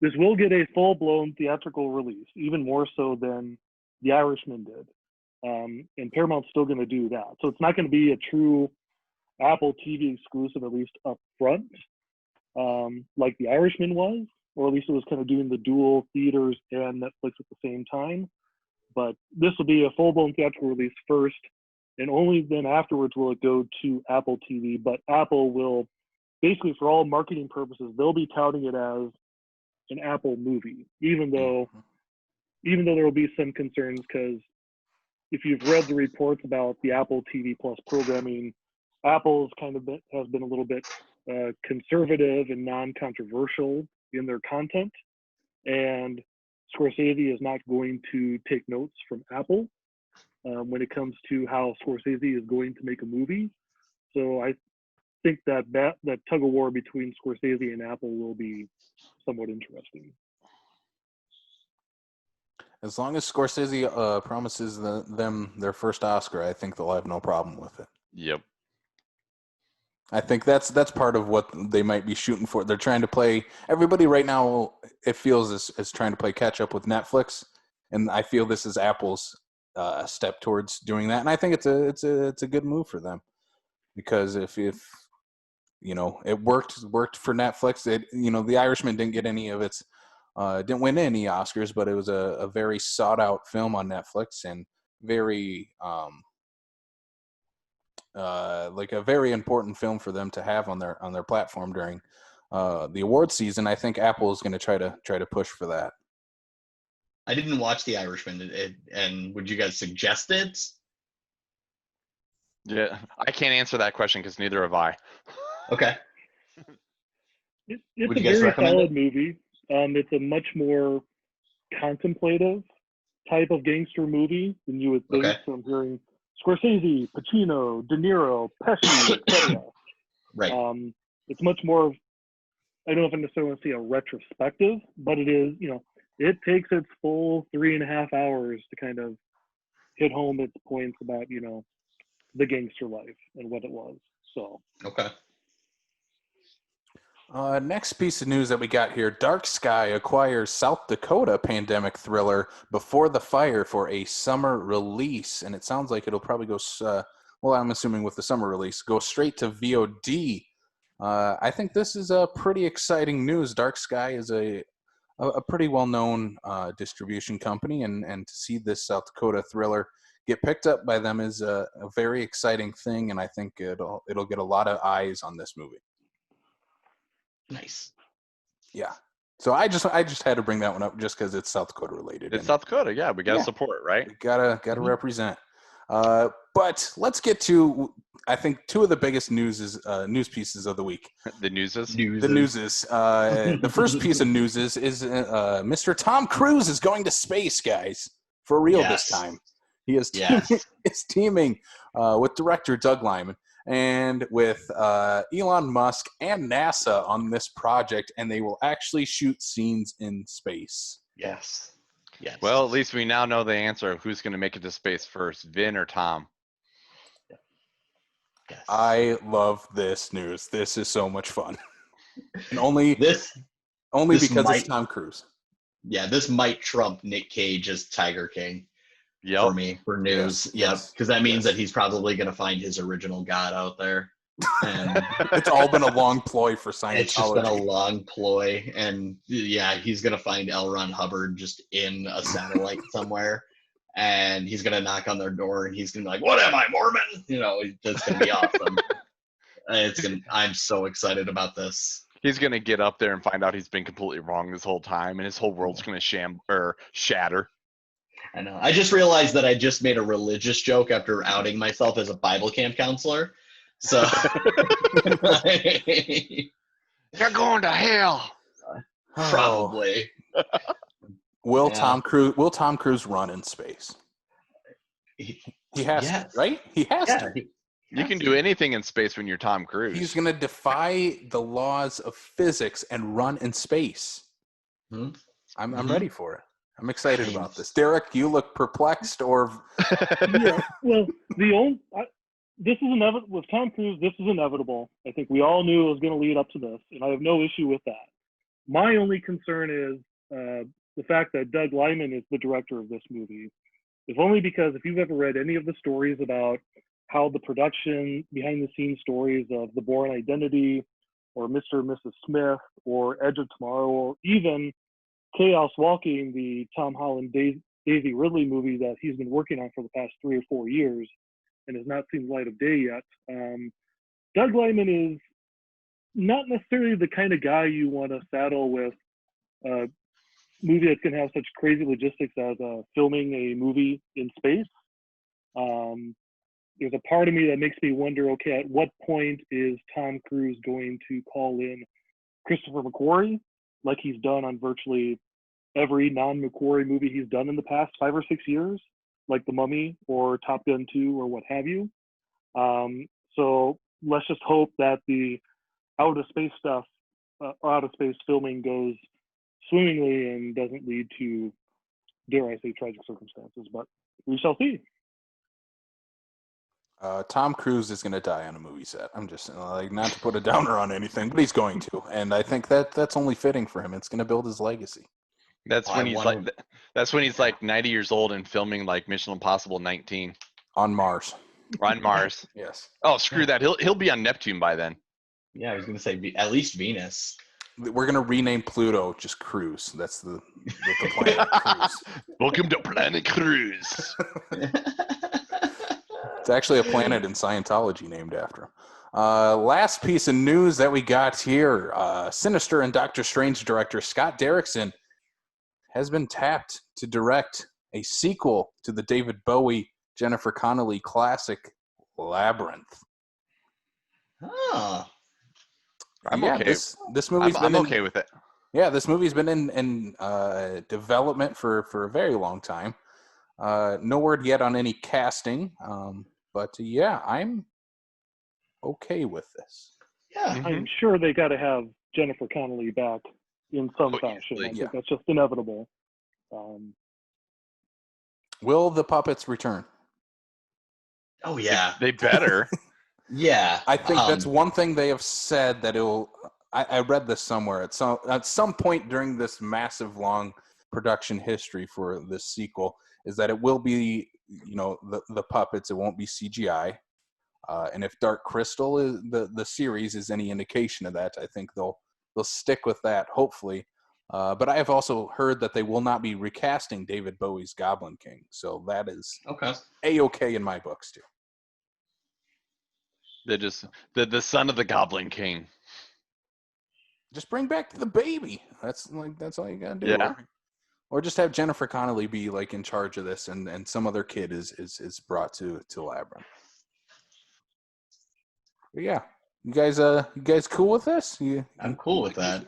[SPEAKER 4] this will get a full-blown theatrical release, even more so than The Irishman did. And Paramount's still going to do that. So it's not going to be a true Apple TV exclusive, at least up front, like The Irishman was, or at least it was kind of doing the dual theaters and Netflix at the same time. But this will be a full-blown theatrical release first, and only then afterwards will it go to Apple TV. But Apple will, basically for all marketing purposes, they'll be touting it as an Apple movie, even though there will be some concerns, because if you've read the reports about the Apple TV Plus programming, Apple's has been a little bit conservative and non-controversial in their content, and Scorsese is not going to take notes from Apple when it comes to how Scorsese is going to make a movie. So I think that tug of war between Scorsese and Apple will be somewhat interesting.
[SPEAKER 2] As long as Scorsese promises them their first Oscar, I think they'll have no problem with it.
[SPEAKER 3] Yep.
[SPEAKER 2] I think that's part of what they might be shooting for. They're trying to play. Everybody right now, it feels, is trying to play catch up with Netflix, and I feel this is Apple's step towards doing that. And I think it's a good move for them, because if you know, it worked for Netflix. The Irishman didn't get any of its. Didn't win any Oscars, but it was a very sought out film on Netflix, and very like a very important film for them to have on their platform during the award season. I think Apple is going to try to push for that.
[SPEAKER 5] I didn't watch The Irishman, and would you guys suggest it?
[SPEAKER 3] Yeah, I can't answer that question because neither have I.
[SPEAKER 5] Okay.
[SPEAKER 4] It's
[SPEAKER 5] Would
[SPEAKER 4] a
[SPEAKER 5] you guys
[SPEAKER 4] very
[SPEAKER 5] recommend
[SPEAKER 4] solid
[SPEAKER 5] it?
[SPEAKER 4] movie. It's a much more contemplative type of gangster movie than you would think.
[SPEAKER 5] Okay.
[SPEAKER 4] So I'm hearing Scorsese, Pacino, De Niro, Pesci, etc.
[SPEAKER 5] Right.
[SPEAKER 4] It's much more of, I don't know if I necessarily want to say a retrospective, but it is, it takes its full 3.5 hours to kind of hit home its points about, the gangster life and what it was. So.
[SPEAKER 5] Okay.
[SPEAKER 2] Next piece of news that we got here: Dark Sky acquires South Dakota pandemic thriller Before the Fire for a summer release, and it sounds like it'll probably go. Well, I'm assuming with the summer release, go straight to VOD. I think this is a pretty exciting news. Dark Sky is a pretty well-known distribution company, and to see this South Dakota thriller get picked up by them is a very exciting thing, and I think it'll get a lot of eyes on this movie.
[SPEAKER 5] Nice.
[SPEAKER 2] Yeah. So I just had to bring that one up just because it's South Dakota related.
[SPEAKER 3] It's South Dakota, yeah. We gotta support, right?
[SPEAKER 2] We gotta represent. But let's get to, I think, two of the biggest news pieces of the week.
[SPEAKER 3] The newses.
[SPEAKER 2] The newses. The first piece of news is Mr. Tom Cruise is going to space, guys, for real this time. He is teaming with director Doug Liman and with Elon Musk and NASA on this project, and they will actually shoot scenes in space.
[SPEAKER 5] Yes. Yes.
[SPEAKER 3] Well, at least we now know the answer of who's going to make it to space first, Vin or Tom.
[SPEAKER 5] Yes.
[SPEAKER 2] I love this news. This is so much fun, and only
[SPEAKER 5] this
[SPEAKER 2] because
[SPEAKER 5] might,
[SPEAKER 2] it's Tom Cruise.
[SPEAKER 5] Yeah, this might trump Nick Cage as Tiger King.
[SPEAKER 3] Yep.
[SPEAKER 5] For me, for news.
[SPEAKER 2] Yes.
[SPEAKER 5] Because that means that he's probably going to find his original god out there. And
[SPEAKER 2] It's all been a long ploy for Scientology.
[SPEAKER 5] it's just been a long ploy. And yeah, he's going to find L. Ron Hubbard just in a satellite somewhere. And he's going to knock on their door and he's going to be like, "What am I, Mormon?" It's going to be awesome. I'm so excited about this.
[SPEAKER 3] He's going to get up there and find out he's been completely wrong this whole time, and his whole world's going to shatter.
[SPEAKER 5] I know. I just realized that I just made a religious joke after outing myself as a Bible camp counselor. So
[SPEAKER 3] You're going to hell.
[SPEAKER 5] probably.
[SPEAKER 2] Will Tom Cruise run in space? He has to, right? He has to.
[SPEAKER 3] You can do anything in space when you're Tom Cruise.
[SPEAKER 2] He's going to defy the laws of physics and run in space. I'm
[SPEAKER 3] Mm-hmm.
[SPEAKER 2] ready for it. I'm excited about this. Derek, you look perplexed or
[SPEAKER 4] Yeah. Well, this is inevitable with Tom Cruise. This is inevitable. I think we all knew it was going to lead up to this, and I have no issue with that. My only concern is the fact that Doug Liman is the director of this movie. If only because if you've ever read any of the stories about how the production, behind the scenes stories of The Bourne Identity, or Mr. and Mrs. Smith, or Edge of Tomorrow, or even Chaos Walking, the Tom Holland Daisy Ridley movie that he's been working on for the past 3 or 4 years and has not seen the light of day yet. Doug Liman is not necessarily the kind of guy you want to saddle with a movie that's going to have such crazy logistics as filming a movie in space. There's a part of me that makes me wonder, okay, at what point is Tom Cruise going to call in Christopher McQuarrie, like he's done on virtually every non-McQuarrie movie he's done in the past 5 or 6 years, like The Mummy or Top Gun 2 or what have you. So let's just hope that the out of space stuff, out of space filming goes swimmingly and doesn't lead to, dare I say, tragic circumstances. But we shall see.
[SPEAKER 2] Tom Cruise is going to die on a movie set. I'm just not to put a downer on anything, but he's going to, and I think that's only fitting for him. It's going to build his legacy.
[SPEAKER 3] That's when he's like 90 years old and filming like Mission Impossible 19
[SPEAKER 2] On Mars.
[SPEAKER 3] on Mars.
[SPEAKER 2] Yes.
[SPEAKER 3] Oh, screw that. He'll be on Neptune by then.
[SPEAKER 5] Yeah, I was gonna say at least Venus.
[SPEAKER 2] We're going to rename Pluto just Cruise. That's the planet, Cruise.
[SPEAKER 3] Welcome to Planet Cruise.
[SPEAKER 2] It's actually a planet in Scientology named after him. Last piece of news that we got here. Sinister and Doctor Strange director Scott Derrickson has been tapped to direct a sequel to the David Bowie, Jennifer Connelly classic Labyrinth.
[SPEAKER 5] Oh.
[SPEAKER 3] I'm okay.
[SPEAKER 2] This movie's
[SPEAKER 3] I'm okay with it.
[SPEAKER 2] Yeah, this movie's been in development for a very long time. No word yet on any casting, but yeah, I'm okay with this.
[SPEAKER 5] Yeah.
[SPEAKER 3] Mhm.
[SPEAKER 4] I'm sure they got to have Jennifer Connelly back in some fashion.
[SPEAKER 3] easily,
[SPEAKER 4] I think that's just inevitable.
[SPEAKER 2] Will the puppets return?
[SPEAKER 5] Oh yeah.
[SPEAKER 3] They better.
[SPEAKER 5] Yeah.
[SPEAKER 2] I think that's one thing they have said that it'll. I read this somewhere at some point during this massive long production history for this sequel is that it will be the puppets. It won't be CGI. And if Dark Crystal is the series is any indication of that, I think they'll stick with that. Hopefully. But I have also heard that they will not be recasting David Bowie's Goblin King. So that is
[SPEAKER 5] Okay.
[SPEAKER 2] A-okay in my books too.
[SPEAKER 3] They're just the son of the Goblin King.
[SPEAKER 2] Just bring back the baby. That's all you gotta do.
[SPEAKER 3] Yeah.
[SPEAKER 2] Or just have Jennifer Connelly be like in charge of this, and some other kid is brought to Labyrinth. But yeah, you guys cool with this?
[SPEAKER 5] I'm cool with that.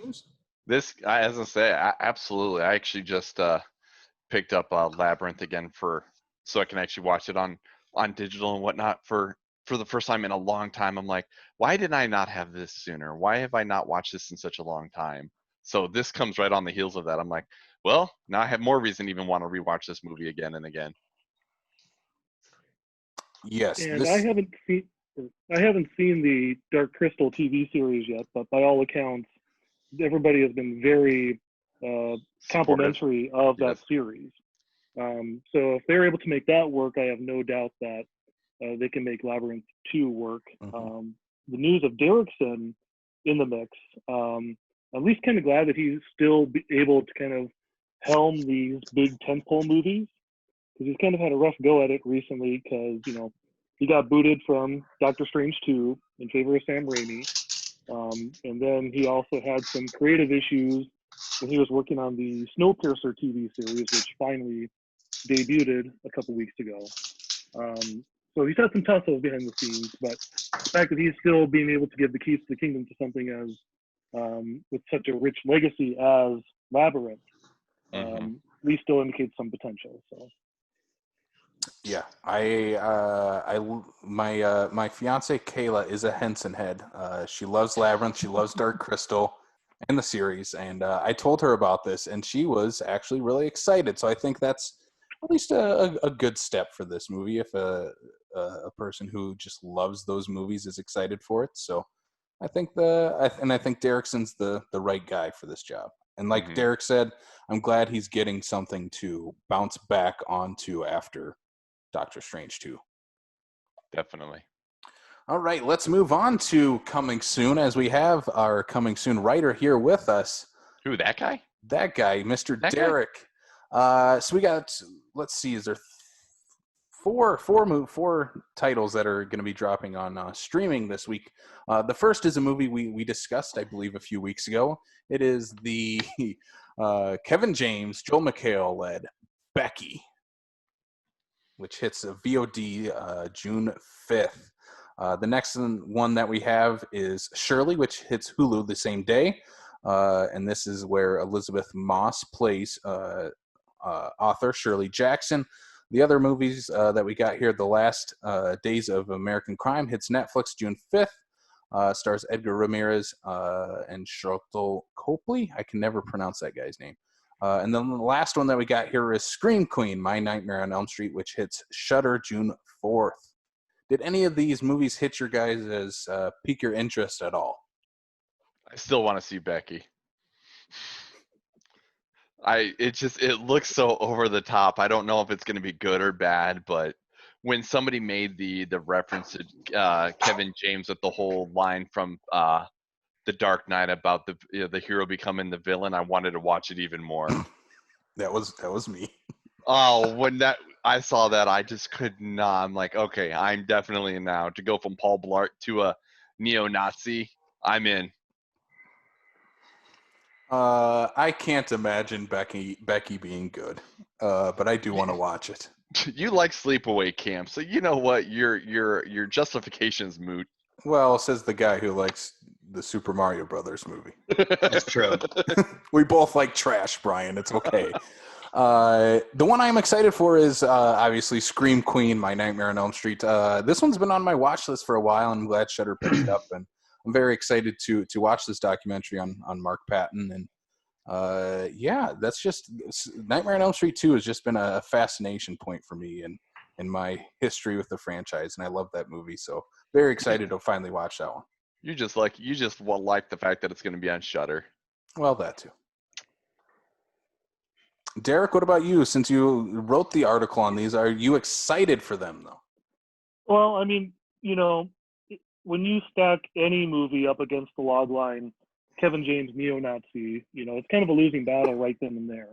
[SPEAKER 3] This, as I say, absolutely. I actually just picked up Labyrinth again so I can actually watch it on digital and whatnot for the first time in a long time. I'm like, why did I not have this sooner? Why have I not watched this in such a long time? So this comes right on the heels of that. I'm like, well, now I have more reason to even want to rewatch this movie again and again.
[SPEAKER 2] Yes,
[SPEAKER 4] And I haven't seen the Dark Crystal TV series yet, but by all accounts, everybody has been very complimentary of that series. So if they're able to make that work, I have no doubt that they can make Labyrinth 2 work.
[SPEAKER 2] Mm-hmm.
[SPEAKER 4] The news of Derrickson in the mix, I'm at least kind of glad that he's still able to kind of helm these big tentpole movies, because he's kind of had a rough go at it recently because, he got booted from Doctor Strange 2 in favor of Sam Raimi. And then he also had some creative issues when he was working on the Snowpiercer TV series, which finally debuted a couple weeks ago. So he's had some tussles behind the scenes, but the fact that he's still being able to give the keys to the kingdom to something as with such a rich legacy as Labyrinth, at least still indicates some potential. So.
[SPEAKER 2] Yeah, my fiance Kayla is a Henson head. She loves Labyrinth. She loves Dark Crystal. in the series, and I told her about this, and she was actually really excited. So I think that's at least a good step for this movie. If a person who just loves those movies is excited for it, so I think I think Derrickson's the right guy for this job. And like
[SPEAKER 3] Mhm.
[SPEAKER 2] Derek said, I'm glad he's getting something to bounce back onto after Doctor Strange 2.
[SPEAKER 3] Definitely.
[SPEAKER 2] All right, let's move on to coming soon, as we have our coming soon writer here with us.
[SPEAKER 3] Who, that guy?
[SPEAKER 2] That guy, Mr.
[SPEAKER 3] That guy?
[SPEAKER 2] Derek. So we got, let's see, is there four titles that are going to be dropping on streaming this week. The first is a movie we discussed, I believe, a few weeks ago. It is the Kevin James, Joel McHale led Becky, which hits a VOD June 5th. The next one that we have is Shirley, which hits Hulu the same day. And this is where Elizabeth Moss plays author Shirley Jackson. The other movies that we got here, The Last Days of American Crime, hits Netflix June 5th. Stars Edgar Ramirez and Sharlto Copley. I can never pronounce that guy's name. And then the last one that we got here is Scream Queen, My Nightmare on Elm Street, which hits Shudder June 4th. Did any of these movies hit your guys' pique your interest at all?
[SPEAKER 3] I still want to see Becky. It looks so over the top. I don't know if it's going to be good or bad, but when somebody made the reference to Kevin James with the whole line from The Dark Knight about the hero becoming the villain, I wanted to watch it even more.
[SPEAKER 2] That was me.
[SPEAKER 3] Oh, when I saw that, I just could not. I'm like, okay, I'm definitely in now. To go from Paul Blart to a neo-Nazi, I'm in.
[SPEAKER 2] I can't imagine Becky being good, but I do want to watch it.
[SPEAKER 3] You like sleepaway camp, so you know what? Your justification's moot.
[SPEAKER 2] Well, says the guy who likes the Super Mario Brothers movie.
[SPEAKER 5] That's true.
[SPEAKER 2] We both like trash, Brian. It's okay. The one I'm excited for is obviously Scream Queen, My Nightmare on Elm Street. This one's been on my watch list for a while, and I'm glad Shudder picked it up. And I'm very excited to watch this documentary on Mark Patton. And yeah, that's just Nightmare on Elm Street 2 has just been a fascination point for me in my history with the franchise, and I love that movie. So very excited to finally watch that one.
[SPEAKER 3] You just like the fact that it's going to be on Shudder.
[SPEAKER 2] Well, that too. Derek, what about you? Since you wrote the article on these, are you excited for them, though?
[SPEAKER 4] Well, I mean, when you stack any movie up against the log line, Kevin James neo-Nazi, it's kind of a losing battle right then and there.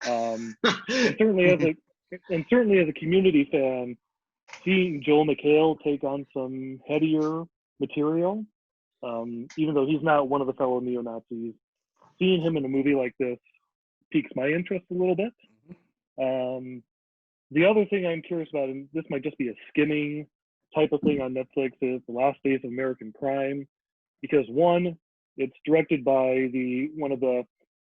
[SPEAKER 4] And certainly as a community fan, seeing Joel McHale take on some headier material, even though he's not one of the fellow neo-Nazis, seeing him in a movie like this piques my interest a little bit. The other thing I'm curious about, and this might just be a skimming type of thing on Netflix, is The Last Days of American Crime, because one, it's directed by one of the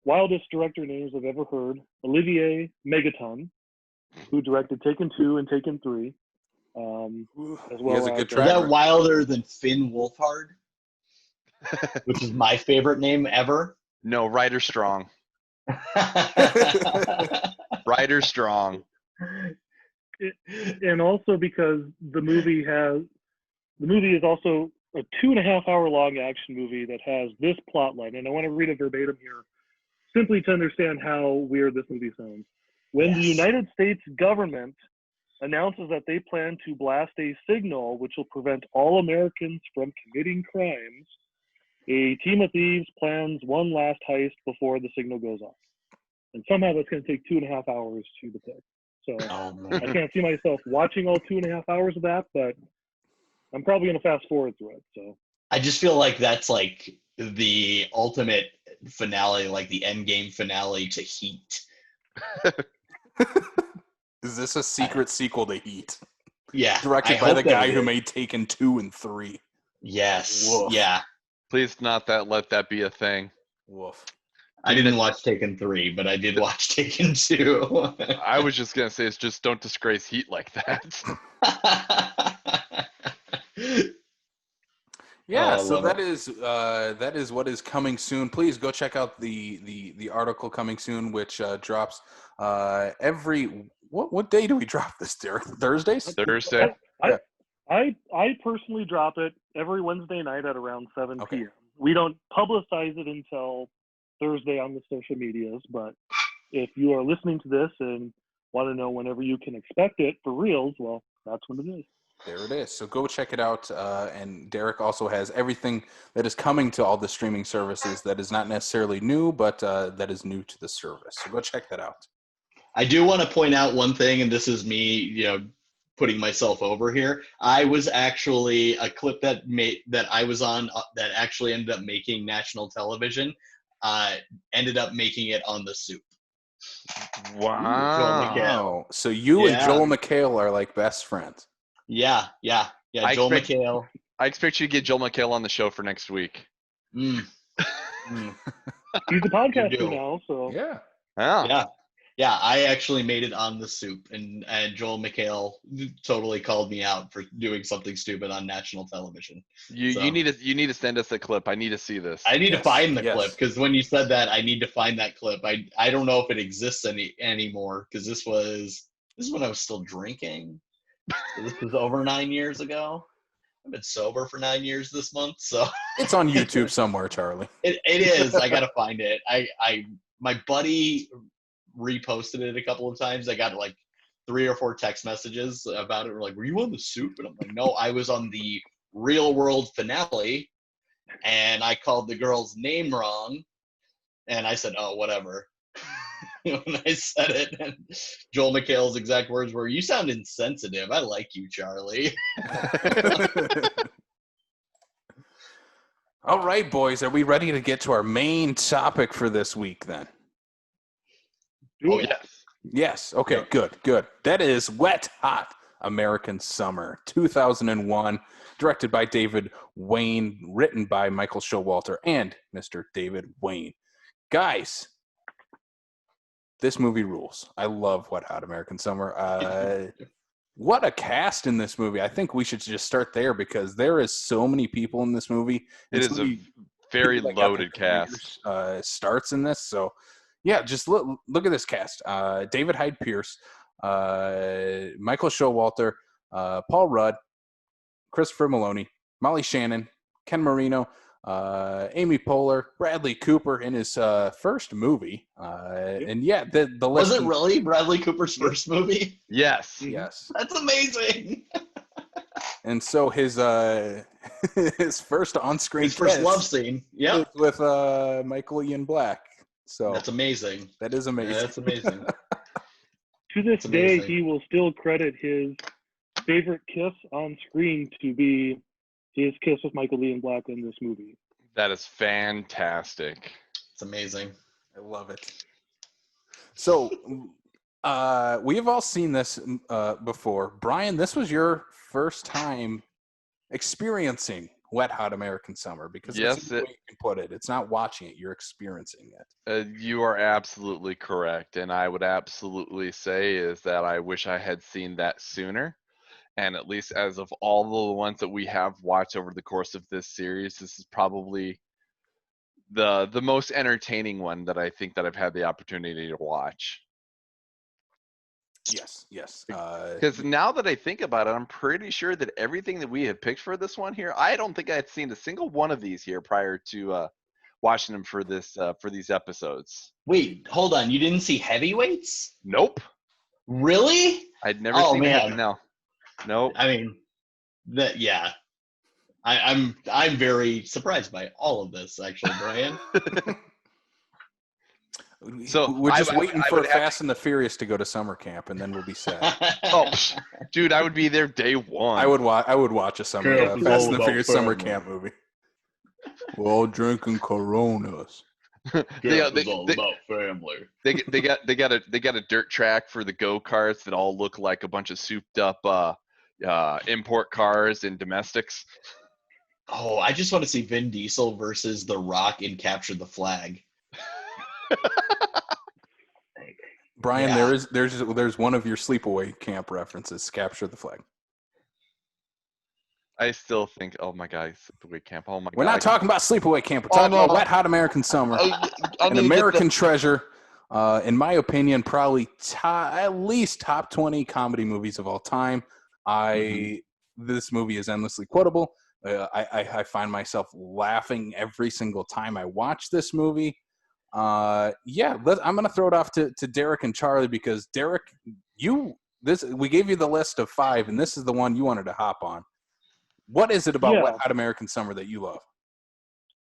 [SPEAKER 4] wildest director names I've ever heard, Olivier Megaton, who directed Taken 2 and Taken 3. As well
[SPEAKER 2] He has a
[SPEAKER 4] as
[SPEAKER 2] good
[SPEAKER 5] Is
[SPEAKER 2] track
[SPEAKER 5] that
[SPEAKER 2] record.
[SPEAKER 5] wilder than Finn Wolfhard? Which is my favorite name ever.
[SPEAKER 3] No, Ryder Strong. Ryder Strong.
[SPEAKER 4] And also because the movie is also a 2.5 hour long action movie that has this plot line, and I want to read it verbatim here, simply to understand how weird this movie sounds. When the
[SPEAKER 5] Yes.
[SPEAKER 4] United States government announces that they plan to blast a signal which will prevent all Americans from committing crimes, a team of thieves plans one last heist before the signal goes off. And somehow that's going to take 2.5 hours to depict. So
[SPEAKER 5] Oh,
[SPEAKER 4] I
[SPEAKER 5] man.
[SPEAKER 4] can't see myself watching all 2.5 hours of that, but I'm probably going to fast forward through it. So
[SPEAKER 5] I just feel like that's like the ultimate finale, like the end game finale to Heat.
[SPEAKER 2] Is this a secret sequel to Heat?
[SPEAKER 5] Yeah.
[SPEAKER 2] Directed
[SPEAKER 5] I
[SPEAKER 2] by
[SPEAKER 5] hope
[SPEAKER 2] the
[SPEAKER 5] that
[SPEAKER 2] guy
[SPEAKER 5] it
[SPEAKER 2] who
[SPEAKER 5] is.
[SPEAKER 2] made Taken 2 and 3.
[SPEAKER 5] Yes.
[SPEAKER 2] Woof.
[SPEAKER 5] Yeah.
[SPEAKER 3] Please not let that be a thing.
[SPEAKER 2] Woof.
[SPEAKER 5] I didn't watch Taken 3, but I did watch Taken 2.
[SPEAKER 3] I was just gonna say, it's just don't disgrace Heat like that.
[SPEAKER 2] Yeah,
[SPEAKER 5] I
[SPEAKER 2] so
[SPEAKER 5] love
[SPEAKER 2] that is what is coming soon. Please go check out the article coming soon, which drops every what day do we drop this, Derek? Thursdays?
[SPEAKER 3] Thursday.
[SPEAKER 4] I personally drop it every Wednesday night at around 7
[SPEAKER 2] Okay.
[SPEAKER 4] p.m. We don't publicize it until Thursday on the social medias, but if you are listening to this and want to know whenever you can expect it for reals, well, that's when it is.
[SPEAKER 2] There it is. So go check it out. And Derek also has everything that is coming to all the streaming services that is not necessarily new, but that is new to the service. So go check that out.
[SPEAKER 5] I do want to point out one thing, and this is me, putting myself over here. I was actually a clip that I was on that actually ended up making national television. Ended up making it on The Soup.
[SPEAKER 3] Wow.
[SPEAKER 2] Wow. So you and
[SPEAKER 5] Yeah.
[SPEAKER 2] Joel McHale are like best friends.
[SPEAKER 5] Yeah.
[SPEAKER 3] I
[SPEAKER 5] Joel
[SPEAKER 3] expect-
[SPEAKER 5] McHale.
[SPEAKER 3] I expect you to get Joel McHale on the show for next week.
[SPEAKER 5] Mm,
[SPEAKER 4] He's a podcaster
[SPEAKER 5] do.
[SPEAKER 4] now, so
[SPEAKER 2] Yeah.
[SPEAKER 3] Oh.
[SPEAKER 5] yeah. I actually made it on The Soup, and Joel McHale totally called me out for doing something stupid on national television.
[SPEAKER 3] You
[SPEAKER 5] So-
[SPEAKER 3] need to send us a clip. I need to see this.
[SPEAKER 5] I need to
[SPEAKER 2] Yes,
[SPEAKER 5] find the
[SPEAKER 2] yes.
[SPEAKER 5] clip, because when you said that, I need to find that clip. I don't know if it exists anymore, because this was when I was still drinking. So this was over 9 years ago. I've been sober for 9 years this month, so
[SPEAKER 2] It's on YouTube somewhere, Charlie.
[SPEAKER 5] it is. I gotta find it. My buddy reposted it a couple of times. I got like 3 or 4 text messages about it. We're like, "Were you on The Soup?" And I'm like, "No, I was on the Real World finale, and I called the girl's name wrong." And I said, "Oh, whatever." When I said it, and Joel McHale's exact words were, "You sound insensitive. I like you, Charlie."
[SPEAKER 2] All right, boys. Are we ready to get to our main topic for this week then?
[SPEAKER 4] do
[SPEAKER 5] Oh,
[SPEAKER 4] it.
[SPEAKER 5] yeah.
[SPEAKER 2] Yes. Okay,
[SPEAKER 5] Yep.
[SPEAKER 2] good. That is Wet Hot American Summer 2001, directed by David Wayne, written by Michael Showalter and Mr. David Wayne. Guys, this movie rules. I love Wet Hot American Summer. What a cast in this movie. I think we should just start there because there is so many people in this movie.
[SPEAKER 3] It is a very
[SPEAKER 2] people that got their
[SPEAKER 3] loaded cast.
[SPEAKER 2] careers, starts in this. So, yeah, just look at this cast. David Hyde Pierce, Michael Showalter, Paul Rudd, Christopher Maloney, Molly Shannon, Ken Marino, Amy Poehler, Bradley Cooper in his first movie. And yeah, the
[SPEAKER 5] Was
[SPEAKER 2] list.
[SPEAKER 5] it really Bradley Cooper's first movie?
[SPEAKER 3] Yes.
[SPEAKER 2] Yes.
[SPEAKER 5] That's amazing.
[SPEAKER 2] And so his his first on-screen
[SPEAKER 5] His first
[SPEAKER 2] kiss
[SPEAKER 5] love scene. Yeah,
[SPEAKER 2] is with Michael Ian Black. So
[SPEAKER 5] that's amazing.
[SPEAKER 2] that is amazing.
[SPEAKER 5] That's amazing.
[SPEAKER 4] To this
[SPEAKER 5] It's
[SPEAKER 4] day,
[SPEAKER 5] amazing.
[SPEAKER 4] he will still credit his favorite kiss on screen to be his kiss with Michael Ian Black in this movie.
[SPEAKER 3] That is fantastic.
[SPEAKER 5] It's amazing.
[SPEAKER 2] I love it. So we have all seen this before. Brian, this was your first time experiencing Wet Hot American Summer because
[SPEAKER 3] Yes,
[SPEAKER 2] that's the way you can put it. It's not watching it; you're experiencing it.
[SPEAKER 3] You are absolutely correct. And I would absolutely say is that I wish I had seen that sooner. And at least as of all the ones that we have watched over the course of this series, this is probably the most entertaining one that I think that I've had the opportunity to watch.
[SPEAKER 2] Yes.
[SPEAKER 3] Because now that I think about it, I'm pretty sure that everything that we have picked for this one here, I don't think I had seen a single one of these here prior to watching them for these episodes.
[SPEAKER 5] Wait, hold on. You didn't see Heavyweights?
[SPEAKER 3] Nope,
[SPEAKER 5] Really?
[SPEAKER 3] I'd never
[SPEAKER 5] Oh,
[SPEAKER 3] seen
[SPEAKER 5] man.
[SPEAKER 3] it. No, nope.
[SPEAKER 5] I mean, yeah. I'm very surprised by all of this, actually, Brian.
[SPEAKER 3] So,
[SPEAKER 2] we're
[SPEAKER 3] I
[SPEAKER 2] just
[SPEAKER 3] would-
[SPEAKER 2] waiting
[SPEAKER 3] I
[SPEAKER 2] for
[SPEAKER 3] would have to-
[SPEAKER 2] Fast and the Furious to go to summer camp, and then we'll be set.
[SPEAKER 3] Oh, psh, dude, I would be there day one.
[SPEAKER 2] I would watch a summer
[SPEAKER 4] Camp is
[SPEAKER 2] Fast
[SPEAKER 4] all
[SPEAKER 2] and the
[SPEAKER 4] about
[SPEAKER 2] Furious summer
[SPEAKER 4] family.
[SPEAKER 2] camp movie. We're all drinking Coronas.
[SPEAKER 3] They-
[SPEAKER 5] Camp
[SPEAKER 3] they-
[SPEAKER 5] is all
[SPEAKER 3] they-
[SPEAKER 5] about family.
[SPEAKER 3] they got a dirt track for the go karts that all look like a bunch of souped up import cars and domestics.
[SPEAKER 5] Oh, I just want to see Vin Diesel versus The Rock in Capture the Flag.
[SPEAKER 2] Brian,
[SPEAKER 5] Yeah.
[SPEAKER 2] there's one of your sleepaway camp references. Capture the Flag.
[SPEAKER 3] I still think, oh my god, Sleepaway Camp. Oh my
[SPEAKER 2] We're
[SPEAKER 3] god.
[SPEAKER 2] not talking about Sleepaway Camp. We're
[SPEAKER 3] Oh,
[SPEAKER 2] talking
[SPEAKER 3] no.
[SPEAKER 2] about Wet Hot American Summer,
[SPEAKER 3] I
[SPEAKER 2] an
[SPEAKER 3] need to get
[SPEAKER 2] American treasure. In my opinion, probably at least top 20 comedy movies of all time. This movie is endlessly quotable. I find myself laughing every single time I watch this movie. I'm gonna throw it off to Derek and Charlie, because Derek, we gave you the list of 5, and this is the one you wanted to hop on. What is it about
[SPEAKER 4] Yeah.
[SPEAKER 2] Wet Hot American Summer that you love?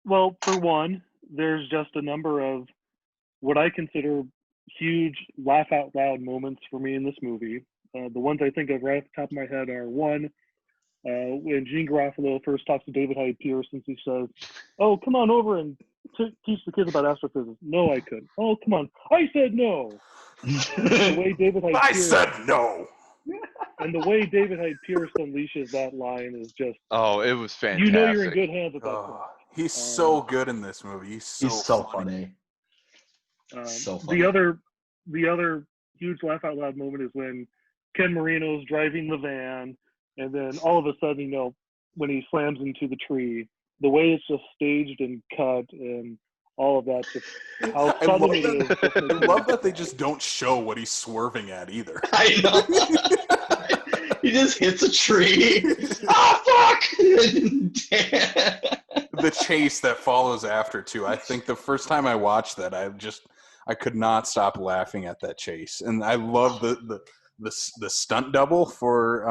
[SPEAKER 4] Well, for one, there's just a number of what I consider huge laugh out loud moments for me in this movie. The ones I think of right off the top of my head are, one, when Gene Garofalo first talks to David Hyde Pierce, and he says, "Oh, come on over and teach the kids about astrophysics." "No, I couldn't." "Oh, come on." "I said no." The way David Hyde
[SPEAKER 2] I
[SPEAKER 4] Pierce,
[SPEAKER 2] said no.
[SPEAKER 4] and the way David Hyde Pierce unleashes that line is just,
[SPEAKER 3] Oh, it was fantastic.
[SPEAKER 4] you know you're in good hands at that point.
[SPEAKER 2] Oh, he's so good in this movie. He's
[SPEAKER 5] so funny. So funny.
[SPEAKER 4] The other huge laugh out loud moment is when Ken Marino's driving the van, and then all of a sudden, when he slams into the tree, the way it's just staged and cut and all of that, just how
[SPEAKER 2] I love
[SPEAKER 4] sudden it is.
[SPEAKER 2] that. I love that they just don't show what he's swerving at either.
[SPEAKER 5] I know. He just hits a tree. Ah, fuck!
[SPEAKER 2] The chase that follows after too. I think the first time I watched that, I could not stop laughing at that chase, and I love the stunt double for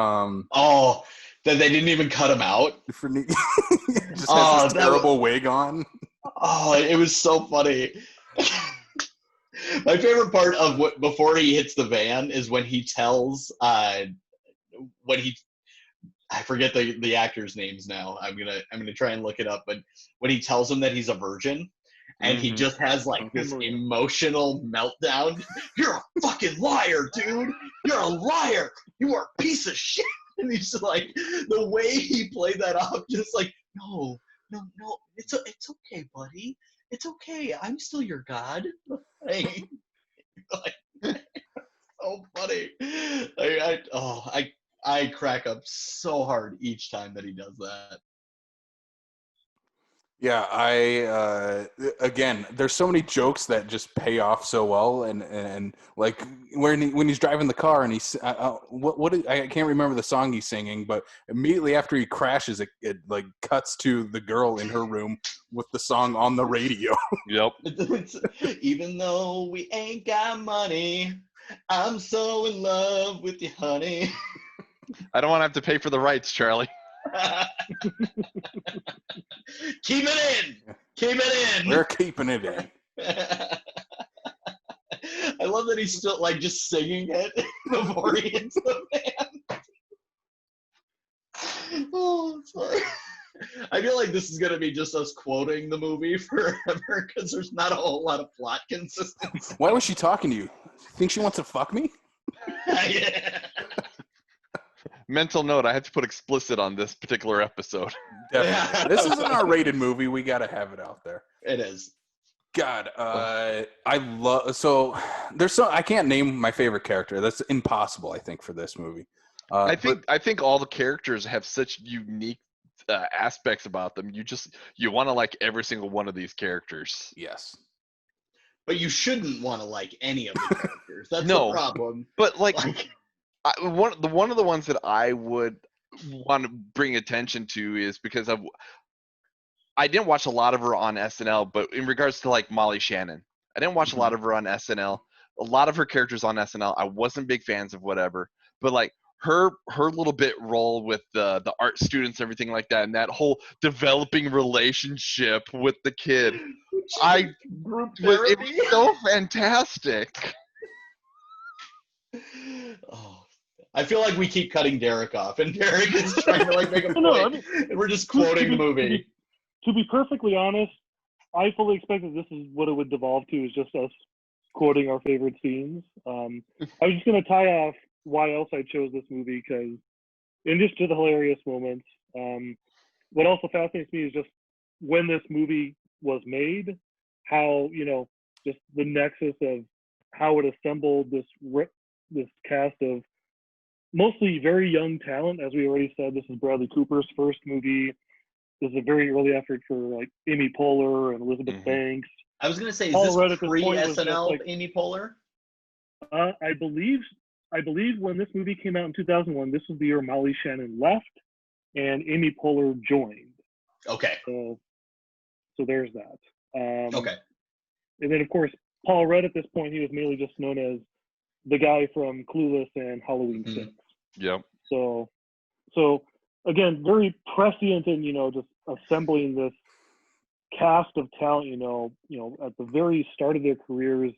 [SPEAKER 5] Oh, that they didn't even cut him out.
[SPEAKER 2] for just has this terrible wig on.
[SPEAKER 5] Oh, it was so funny. My favorite part of before he hits the van is when he tells I forget the actors' names now. I'm gonna try and look it up, but when he tells him that he's a virgin, and he just has like this emotional meltdown. "You're a fucking liar, dude. You're a liar. You are a piece of shit." And he's just like, the way he played that off, just like, no, it's okay, buddy. It's okay. I'm still your god. Like, so funny. I crack up so hard each time that he does that.
[SPEAKER 2] Yeah, again, there's so many jokes that just pay off so well, and like when he's driving the car and he's I can't remember the song he's singing, but immediately after he crashes, it like cuts to the girl in her room with the song on the radio.
[SPEAKER 3] Yep.
[SPEAKER 5] Even though we ain't got money, I'm so in love with you, honey.
[SPEAKER 3] I don't want to have to pay for the rights, Charlie.
[SPEAKER 5] Keep it in.
[SPEAKER 2] We're keeping it in.
[SPEAKER 5] I love that he's still like just singing it before he hits the van. Oh, sorry. I feel like this is gonna be just us quoting the movie forever because there's not a whole lot of plot consistency.
[SPEAKER 2] Why was she talking to you? Think she wants to fuck me?
[SPEAKER 5] Yeah.
[SPEAKER 3] Mental note: I had to put explicit on this particular episode.
[SPEAKER 2] Definitely. This is an R-rated movie. We got to have it out there.
[SPEAKER 5] It is.
[SPEAKER 2] God, I love. So there's I can't name my favorite character. That's impossible, I think, for this movie.
[SPEAKER 3] I think all the characters have such unique aspects about them. You want to like every single one of these characters.
[SPEAKER 2] Yes.
[SPEAKER 5] But you shouldn't want to like any of the characters. That's
[SPEAKER 3] No.
[SPEAKER 5] the problem.
[SPEAKER 3] But like one of the ones that I would want to bring attention to is because I didn't watch a lot of her on SNL, but in regards to like Molly Shannon, I didn't watch a lot of her on SNL. A lot of her characters on SNL, I wasn't big fans of whatever, but like her little bit role with the art students, everything like that, and that whole developing relationship with the kid, it was so fantastic.
[SPEAKER 5] Oh, I feel like we keep cutting Derek off, and Derek is trying to like make a point,
[SPEAKER 4] No, I mean,
[SPEAKER 5] and we're just quoting the movie.
[SPEAKER 4] To be perfectly honest, I fully expected this is what it would devolve to, is just us quoting our favorite scenes. I was just going to tie off why else I chose this movie, because in just to the hilarious moments, what also fascinates me is just when this movie was made, how, just the nexus of how it assembled this cast of mostly very young talent. As we already said, this is Bradley Cooper's first movie. This is a very early effort for like Amy Poehler and Elizabeth
[SPEAKER 3] Mhm.
[SPEAKER 4] Banks.
[SPEAKER 5] I was gonna say, is
[SPEAKER 4] Paul Rudd
[SPEAKER 5] this
[SPEAKER 4] at this
[SPEAKER 5] pre
[SPEAKER 4] point was just
[SPEAKER 5] SNL
[SPEAKER 4] like-
[SPEAKER 5] Amy Poehler?
[SPEAKER 4] I believe when this movie came out in 2001, this was the year Molly Shannon left and Amy Poehler joined.
[SPEAKER 5] Okay.
[SPEAKER 4] So there's that.
[SPEAKER 5] Okay.
[SPEAKER 4] And then of course Paul Rudd at this point, he was mainly just known as the guy from Clueless and Halloween
[SPEAKER 5] Mhm.
[SPEAKER 4] 6.
[SPEAKER 3] Yep.
[SPEAKER 4] So again, very prescient in, just assembling this cast of talent, at the very start of their careers,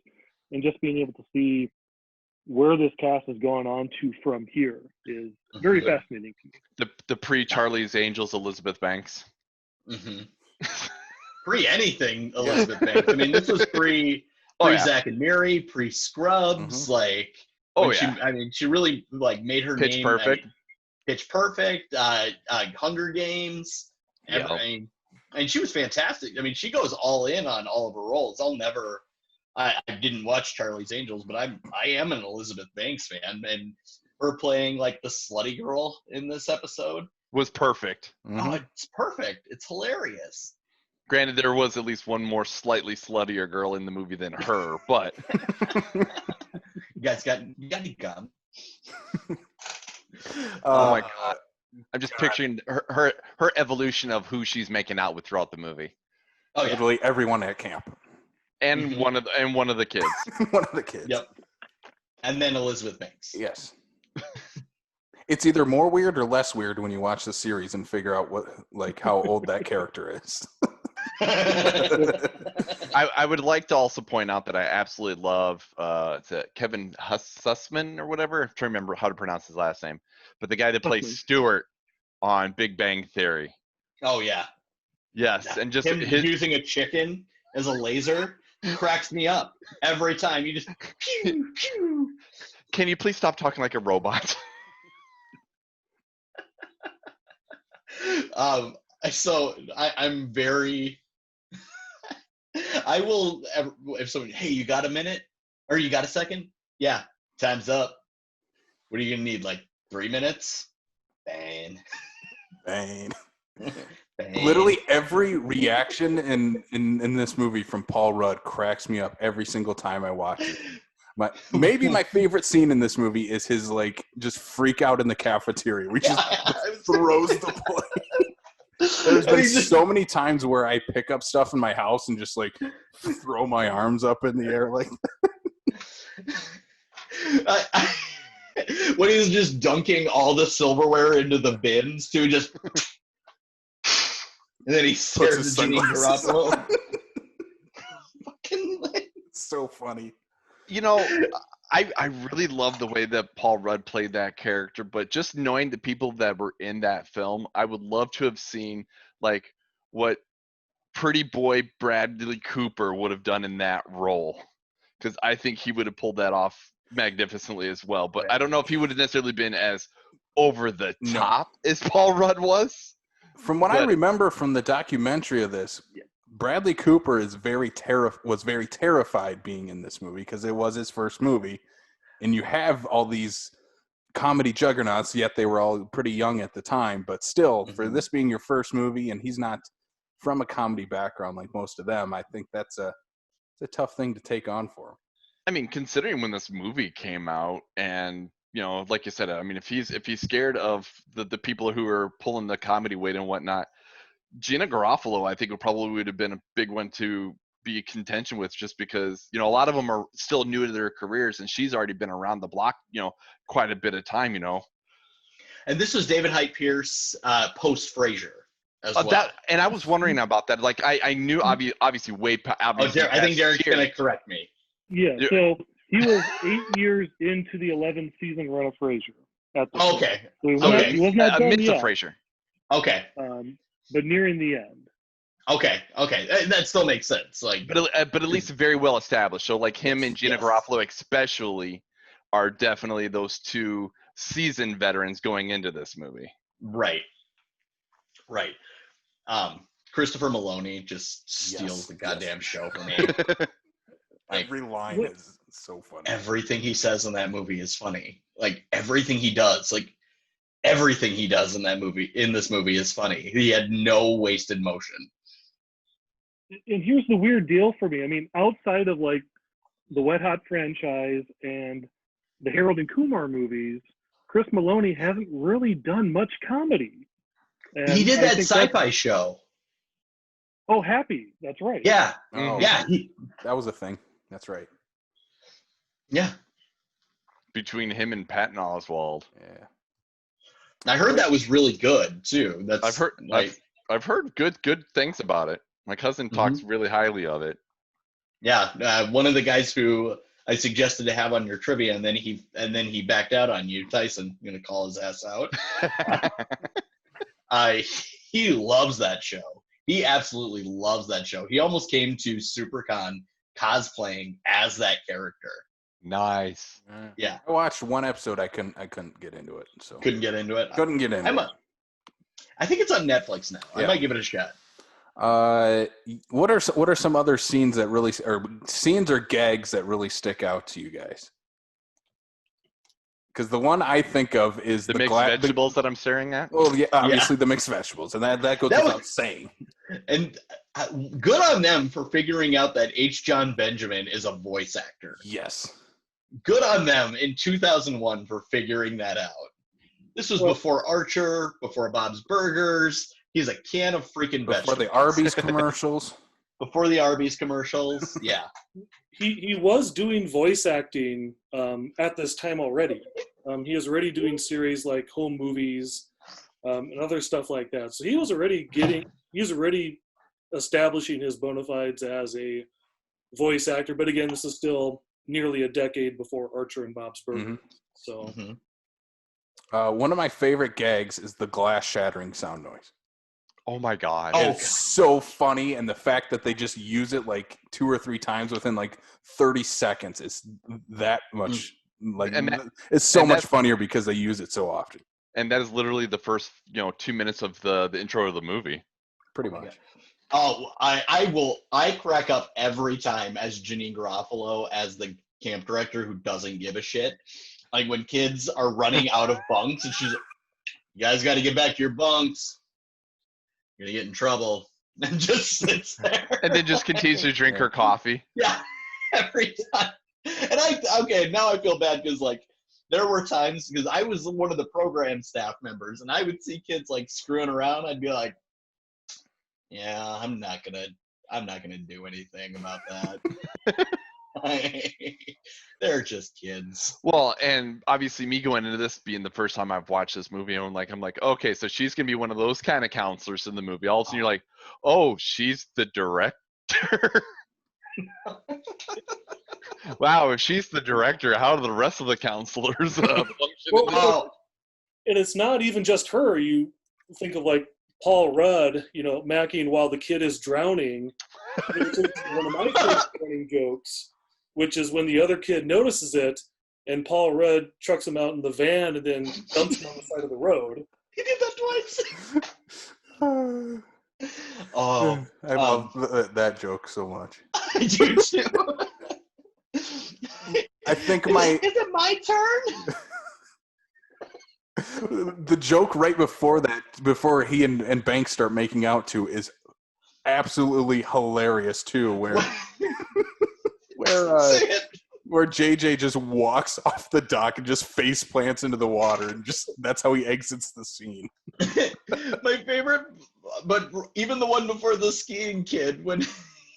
[SPEAKER 4] and just being able to see where this cast has gone on to from here is very
[SPEAKER 5] Mhm.
[SPEAKER 4] fascinating to me.
[SPEAKER 3] The pre Charlie's Angels Elizabeth Banks.
[SPEAKER 5] Mm-hmm. Pre anything, Elizabeth Banks. I mean, this was pre
[SPEAKER 3] Oh, yeah.
[SPEAKER 5] Zack and Miri, pre Scrubs. Like,
[SPEAKER 3] Oh,
[SPEAKER 5] when
[SPEAKER 3] yeah.
[SPEAKER 5] she really like made her
[SPEAKER 3] Pitch
[SPEAKER 5] name.
[SPEAKER 3] Perfect.
[SPEAKER 5] Pitch Perfect. Hunger Games.
[SPEAKER 3] Yep.
[SPEAKER 5] And she was fantastic. I mean, she goes all in on all of her roles. I didn't watch Charlie's Angels, but I am an Elizabeth Banks fan, and her playing like the slutty girl in this episode.
[SPEAKER 3] Was perfect.
[SPEAKER 4] Mm-hmm.
[SPEAKER 2] Mhm.
[SPEAKER 5] Oh, it's perfect. It's hilarious.
[SPEAKER 3] Granted, there was at least one more slightly sluttier girl in the movie than her, but
[SPEAKER 5] You guys got any gum?
[SPEAKER 3] oh my god, I'm just picturing her evolution of who she's making out with throughout the movie,
[SPEAKER 5] Oh yeah.
[SPEAKER 2] Literally everyone at camp.
[SPEAKER 3] and
[SPEAKER 5] Mhm.
[SPEAKER 3] one of the kids.
[SPEAKER 2] One of the kids.
[SPEAKER 5] Yep. And then Elizabeth Banks.
[SPEAKER 2] Yes. It's either more weird or less weird when you watch the series and figure out how old that character is.
[SPEAKER 3] I would like to also point out that I absolutely love is it Kevin Sussman or whatever. I'm trying to remember how to pronounce his last name, but the guy that plays
[SPEAKER 4] Sussman.
[SPEAKER 3] Stewart on Big Bang Theory.
[SPEAKER 5] Oh yeah.
[SPEAKER 3] Yes, and just
[SPEAKER 5] Him
[SPEAKER 3] his
[SPEAKER 5] using a chicken as a laser cracks me up every time. You just pew, pew.
[SPEAKER 3] Can you please stop talking like a robot?
[SPEAKER 5] So I'm very. I will if someone, hey, you got a minute or you got a second? Yeah, time's up. What are you gonna need? Like 3 minutes? Bang.
[SPEAKER 2] Bang.
[SPEAKER 5] Bang.
[SPEAKER 2] Literally every reaction in this movie from Paul Rudd cracks me up every single time I watch it. Maybe my favorite scene in this movie is his just freak out in the cafeteria. We just throws the plate. There's been so many times where I pick up stuff in my house and just throw my arms up in the air
[SPEAKER 5] when he's just dunking all the silverware into the bins too, just and then he stares
[SPEAKER 2] his
[SPEAKER 5] at Janine
[SPEAKER 2] sunglasses
[SPEAKER 5] Garoppolo. Fucking
[SPEAKER 2] It's so funny.
[SPEAKER 3] You know, I really love the way that Paul Rudd played that character, but just knowing the people that were in that film, I would love to have seen what pretty boy Bradley Cooper would have done in that role, because I think he would have pulled that off magnificently as well. But I don't know if he would have necessarily been as over the top as Paul Rudd was.
[SPEAKER 2] From what I remember from the documentary of this, Bradley Cooper was very terrified being in this movie because it was his first movie, and you have all these comedy juggernauts, yet they were all pretty young at the time. But still, for this being your first movie, and he's not from a comedy background like most of them, I think it's a tough thing to take on for him.
[SPEAKER 3] I mean, considering when this movie came out, and like you said, I mean, if he's scared of the people who are pulling the comedy weight and whatnot, Gina Garofalo, I think, would have been a big one to be in contention with, just because a lot of them are still new to their careers, and she's already been around the block, quite a bit of time,
[SPEAKER 5] And this was David Hyde Pierce post Frasier as well.
[SPEAKER 3] And I was wondering about that. I knew obviously way. Obviously,
[SPEAKER 5] I think Derek's gonna correct me.
[SPEAKER 4] Yeah, so he was 8 years into the 11th season run of Frasier. At the time.
[SPEAKER 5] Okay.
[SPEAKER 4] So he was
[SPEAKER 5] Okay.
[SPEAKER 4] not, he was not done
[SPEAKER 3] midst of
[SPEAKER 4] yet,
[SPEAKER 3] Frasier.
[SPEAKER 5] Okay.
[SPEAKER 4] but nearing the end.
[SPEAKER 5] Okay. That still makes sense.
[SPEAKER 3] But at least very well established. So him and Gina Garofalo especially are definitely those two seasoned veterans going into this movie.
[SPEAKER 5] Right. Christopher Maloney just steals the goddamn show for me. Like,
[SPEAKER 2] Every line is so funny.
[SPEAKER 5] everything he says in that movie is funny. Like everything he does, in this movie is funny. He had no wasted motion.
[SPEAKER 4] And here's the weird deal for me. I mean, outside of like the Wet Hot franchise and the Harold and Kumar movies, Chris Maloney hasn't really done much comedy. And
[SPEAKER 5] He did
[SPEAKER 4] I
[SPEAKER 5] that
[SPEAKER 4] think that's-
[SPEAKER 5] sci-fi show.
[SPEAKER 4] Oh, Happy. That's right.
[SPEAKER 5] Yeah,
[SPEAKER 2] Oh,
[SPEAKER 5] yeah,
[SPEAKER 2] that was a thing. That's right.
[SPEAKER 5] yeah.
[SPEAKER 1] Between him and Patton Oswalt.
[SPEAKER 2] Yeah.
[SPEAKER 5] I heard that was really good too. That's
[SPEAKER 1] I've heard
[SPEAKER 5] like,
[SPEAKER 1] I've heard good things about it. My cousin talks really highly of it.
[SPEAKER 5] yeah, one of the guys who I suggested to have on your trivia, and then he backed out on you, Tyson. I'm gonna call his ass out. He loves that show. He absolutely loves that show. He almost came to SuperCon cosplaying as that character.
[SPEAKER 1] Nice.
[SPEAKER 5] Yeah.
[SPEAKER 2] I watched one episode. I couldn't get into it. So
[SPEAKER 5] Couldn't get into it.
[SPEAKER 2] couldn't get into it.
[SPEAKER 5] I think it's on Netflix now. I
[SPEAKER 2] Yeah.
[SPEAKER 5] might give it a shot.
[SPEAKER 2] What are some other scenes that really, or scenes or gags that really stick out to you guys? Because the one I think of is
[SPEAKER 1] The mixed vegetables that I'm staring at.
[SPEAKER 2] Oh yeah, obviously the mixed vegetables, and that goes
[SPEAKER 5] That
[SPEAKER 2] without
[SPEAKER 5] was-
[SPEAKER 2] saying.
[SPEAKER 5] And good on them for figuring out that H. John Benjamin is a voice actor.
[SPEAKER 2] Yes.
[SPEAKER 5] Good on them in 2001 for figuring that out. This was
[SPEAKER 4] Well-
[SPEAKER 5] before Archer, before Bob's Burgers. He's a can of freaking
[SPEAKER 2] Before
[SPEAKER 5] vegetables.
[SPEAKER 2] the Arby's commercials.
[SPEAKER 5] Before the Arby's commercials. Yeah.
[SPEAKER 6] He was doing voice acting at this time already. He was already doing series like home movies and other stuff like that. So he was already establishing his bona fides as a voice actor. But again, this is still nearly a decade before Archer and Bob's Burgers.
[SPEAKER 2] Mhm.
[SPEAKER 6] So
[SPEAKER 5] Mhm.
[SPEAKER 2] One of my favorite gags is the glass shattering sound noise.
[SPEAKER 1] Oh my god.
[SPEAKER 5] Oh,
[SPEAKER 2] It's so funny, and the fact that they just use it like 2 or 3 times within like 30 seconds is that much. Like,
[SPEAKER 1] And that-
[SPEAKER 2] it's so
[SPEAKER 1] and
[SPEAKER 2] much
[SPEAKER 1] that's-
[SPEAKER 2] funny because they use it so often.
[SPEAKER 1] And that is literally the first 2 minutes of the intro of the movie.
[SPEAKER 2] Pretty
[SPEAKER 5] my
[SPEAKER 2] much.
[SPEAKER 5] Oh, I crack up every time as Janine Garofalo as the camp director who doesn't give a shit. Like when kids are running out of bunks and she's like, you guys got to get back to your bunks. You're going to get in trouble. And just sits there.
[SPEAKER 1] And then just continues to drink her coffee.
[SPEAKER 5] Yeah, every time. And now I feel bad because like there were times because I was one of the program staff members and I would see kids like screwing around. I'd be like, yeah, I'm not gonna do anything about that. They're just kids.
[SPEAKER 1] Well, and obviously me going into this being the first time I've watched this movie, I'm like, okay, so she's gonna be one of those kind of counselors in the movie. All of a sudden you're like, oh, she's the director. Wow, if she's the director, how do the rest of the counselors function?
[SPEAKER 6] Well,
[SPEAKER 1] in this?
[SPEAKER 5] Oh,
[SPEAKER 6] and it's not even just her. You think of like Paul Rudd, macking while the kid is drowning. It's one of my favorite drowning jokes, which is when the other kid notices it, and Paul Rudd trucks him out in the van and then dumps him on the side of the road.
[SPEAKER 5] he did that twice. Oh,
[SPEAKER 2] I love that joke so much.
[SPEAKER 5] I do too.
[SPEAKER 2] I think
[SPEAKER 5] Is it my turn?
[SPEAKER 2] the joke right before he and Banks start making out to is absolutely hilarious too. Where
[SPEAKER 5] Say it.
[SPEAKER 2] where JJ just walks off the dock and just face plants into the water, and just that's how he exits the scene.
[SPEAKER 5] My favorite, but even the one before the skiing kid, when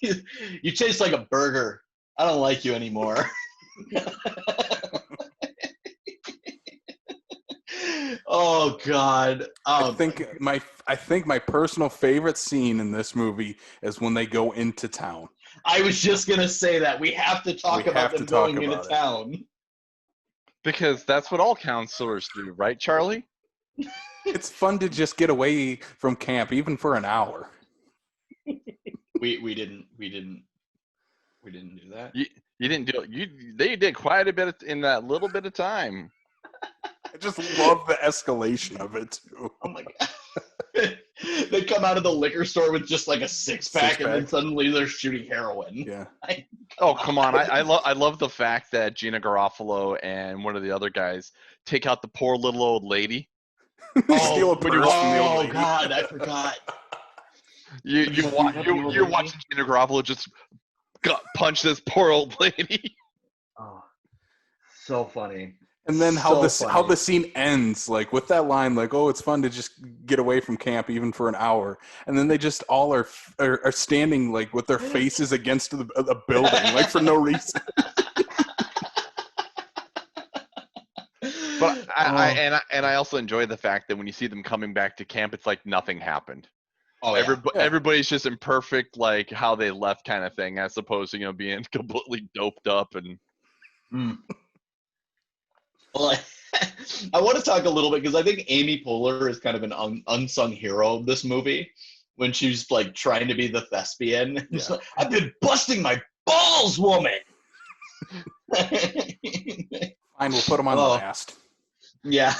[SPEAKER 5] you taste like a burger. I don't like you anymore. Oh God.
[SPEAKER 2] I think my personal favorite scene in this movie is when they go into town.
[SPEAKER 5] I was just gonna say that we have to talk
[SPEAKER 2] We
[SPEAKER 5] about
[SPEAKER 2] have
[SPEAKER 5] them
[SPEAKER 2] to talk
[SPEAKER 5] going into
[SPEAKER 2] about it.
[SPEAKER 5] town.
[SPEAKER 1] Because that's what all counselors do, right, Charlie?
[SPEAKER 2] It's fun to just get away from camp, even for an hour.
[SPEAKER 5] We didn't do that.
[SPEAKER 1] You didn't do it. They did quite a bit in that little bit of time.
[SPEAKER 2] I just love the escalation of it too.
[SPEAKER 5] Oh my God. They come out of the liquor store with just like a six-pack, and then
[SPEAKER 2] Six-pack.
[SPEAKER 5] suddenly they're shooting heroin.
[SPEAKER 2] Yeah.
[SPEAKER 3] Oh, come on. I love the fact that Gina Garofalo and one of the other guys take out the poor little old lady.
[SPEAKER 2] Steal a
[SPEAKER 3] when you
[SPEAKER 2] purse from the old
[SPEAKER 5] Oh
[SPEAKER 2] lady.
[SPEAKER 5] God, I forgot.
[SPEAKER 3] You're watching Gina Garofalo just punch this poor old lady.
[SPEAKER 5] Oh, so funny.
[SPEAKER 2] And then how
[SPEAKER 5] So
[SPEAKER 2] the
[SPEAKER 5] funny.
[SPEAKER 2] scene ends, like with that line, like, "Oh, it's fun to just get away from camp even for an hour," and then they just all are standing like with their faces against the building, like for no reason.
[SPEAKER 3] But I also enjoy the fact that when you see them coming back to camp, it's like nothing happened.
[SPEAKER 5] Oh yeah.
[SPEAKER 3] Everybody's just in perfect like how they left kind of thing, as opposed to being completely doped up and.
[SPEAKER 5] Mm. Well, I want to talk a little bit because I think Amy Poehler is kind of an unsung hero of this movie when she's like trying to be the thespian. She's like, I've been busting my balls, woman.
[SPEAKER 2] Fine, we'll put them on last.
[SPEAKER 5] Yeah.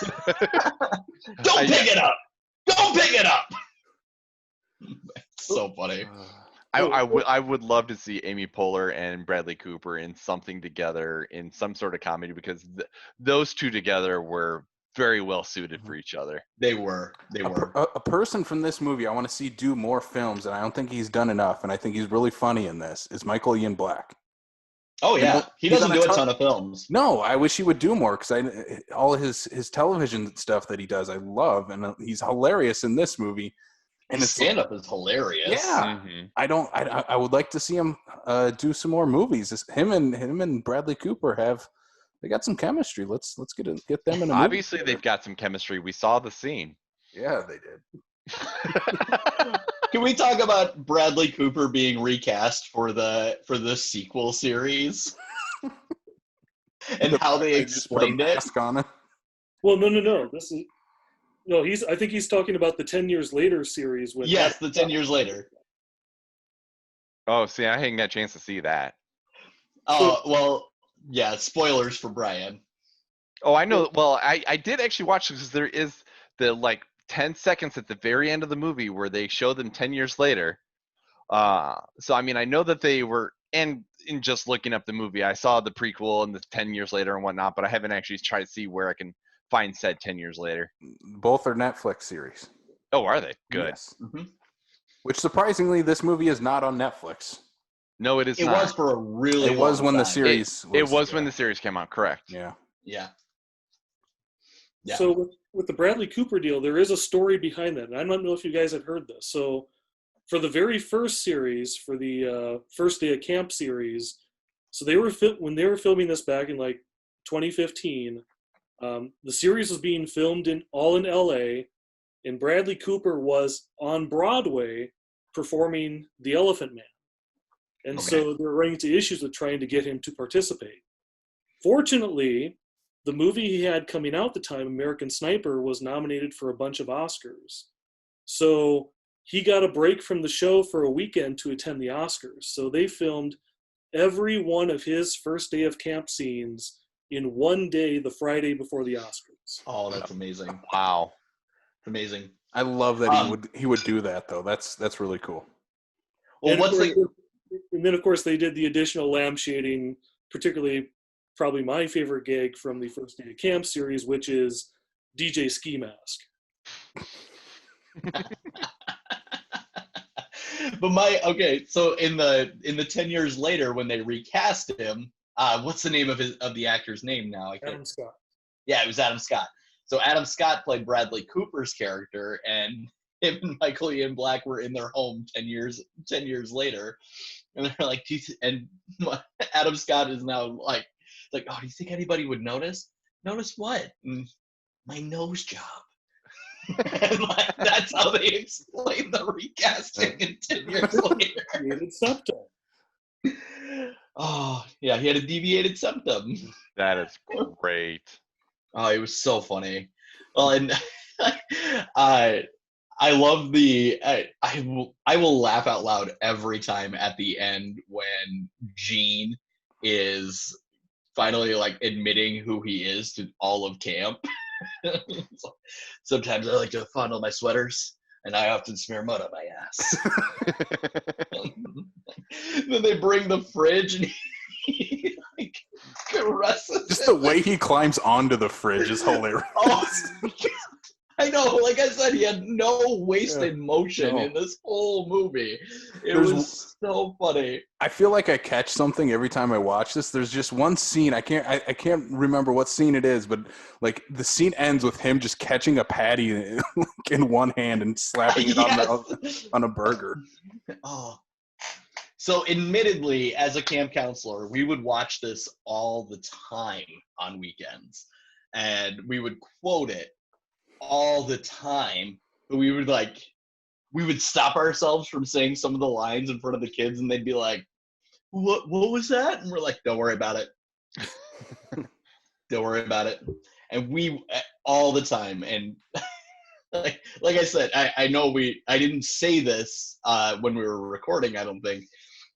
[SPEAKER 5] Don't pick it up. Don't pick it up. It's so funny.
[SPEAKER 3] I would love to see Amy Poehler and Bradley Cooper in something together in some sort of comedy, because those two together were very well suited for each other.
[SPEAKER 5] They were.
[SPEAKER 2] A person from this movie I want to see do more films, and I don't think he's done enough, and I think he's really funny in this, is Michael Ian Black.
[SPEAKER 5] Oh yeah, he doesn't do a
[SPEAKER 2] ton
[SPEAKER 5] ton of films.
[SPEAKER 2] No, I wish he would do more, because all his television stuff that he does, I love, and he's hilarious in this movie. And
[SPEAKER 5] His stand-up is hilarious.
[SPEAKER 2] Yeah, I would like to see him do some more movies. Him and Bradley Cooper they got some chemistry. Let's get them in a movie.
[SPEAKER 3] Obviously, they've got some chemistry. We saw the scene.
[SPEAKER 2] Yeah, they did.
[SPEAKER 5] Can we talk about Bradley Cooper being recast for the sequel series and how they explained it?
[SPEAKER 2] Mask on it.
[SPEAKER 6] Well, no. I think he's talking about the 10 Years Later series.
[SPEAKER 5] Yes, the 10 years later.
[SPEAKER 3] Oh, see, I hadn't got a chance to see that.
[SPEAKER 5] Oh, well, yeah, spoilers for Brian.
[SPEAKER 3] Oh, I know. Well, I did actually watch it, because there is the 10 seconds at the very end of the movie where they show them 10 years later. So, I mean, I know that they were, and in just looking up the movie, I saw the prequel and the 10 years later and whatnot, but I haven't actually tried to see where I can find said 10 years later.
[SPEAKER 2] Both are Netflix series.
[SPEAKER 3] Oh, are they? Good.
[SPEAKER 2] Yes. Mm-hmm. Which, surprisingly, this movie is not on Netflix.
[SPEAKER 3] No, it is not.
[SPEAKER 5] It was for a really
[SPEAKER 2] It was
[SPEAKER 5] long
[SPEAKER 2] when the
[SPEAKER 5] time.
[SPEAKER 2] series
[SPEAKER 3] It was when the series came out, correct.
[SPEAKER 2] Yeah.
[SPEAKER 5] Yeah.
[SPEAKER 6] So with the Bradley Cooper deal, there is a story behind that. And I don't know if you guys have heard this. So for the very first series, for the First Day of Camp series, so when they were filming this back in 2015, the series was being filmed all in LA, and Bradley Cooper was on Broadway performing The Elephant Man. And so they were running into issues with trying to get him to participate. Fortunately, the movie he had coming out at the time, American Sniper, was nominated for a bunch of Oscars. So he got a break from the show for a weekend to attend the Oscars. So they filmed every one of his First Day of Camp scenes in one day, the Friday before the Oscars.
[SPEAKER 5] Oh, that's amazing.
[SPEAKER 3] Wow.
[SPEAKER 5] It's amazing.
[SPEAKER 2] I love that he would do that, though. That's really cool.
[SPEAKER 5] Well,
[SPEAKER 6] and then, of course, they did the additional lampshading, particularly probably my favorite gag from the First Day of Camp series, which is DJ Ski Mask.
[SPEAKER 5] But so in the 10 years later when they recast him, what's the name of the actor's name now?
[SPEAKER 6] Adam Scott.
[SPEAKER 5] Yeah, it was Adam Scott. So Adam Scott played Bradley Cooper's character, and him and Michael Ian Black were in their home 10 years later, and they're like, and Adam Scott is now like, oh, do you think anybody would notice? Notice what? My nose job. And that's how they explain the recasting in 10 years later.
[SPEAKER 6] Deviated septum.
[SPEAKER 5] Oh, yeah, he had a deviated septum.
[SPEAKER 3] That is great.
[SPEAKER 5] Oh, it was so funny. Well, and I love I will laugh out loud every time at the end when Gene is finally admitting who he is to all of camp. Sometimes I like to fondle my sweaters. and I often smear mud on my ass. Then they bring the fridge, and he like caresses
[SPEAKER 2] Just
[SPEAKER 5] it.
[SPEAKER 2] the way he climbs onto the fridge is hilarious.
[SPEAKER 5] Oh, I know. Like I said, he had no wasted motion
[SPEAKER 2] no.
[SPEAKER 5] in this whole movie. It
[SPEAKER 2] There's-
[SPEAKER 5] was so funny.
[SPEAKER 2] I feel like I catch something every time I watch this. There's just one scene. I can't remember what scene it is, but like the scene ends with him just catching a patty in one hand and slapping it
[SPEAKER 5] Yes.
[SPEAKER 2] on a burger.
[SPEAKER 5] Oh. So, admittedly, as a camp counselor, we would watch this all the time on weekends, and we would quote it all the time. But we would stop ourselves from saying some of the lines in front of the kids, and they'd be like, "What was that?" And we're like, "Don't worry about it. Don't worry about it." And we all the time, and like I said, I know I didn't say this when we were recording, I don't think,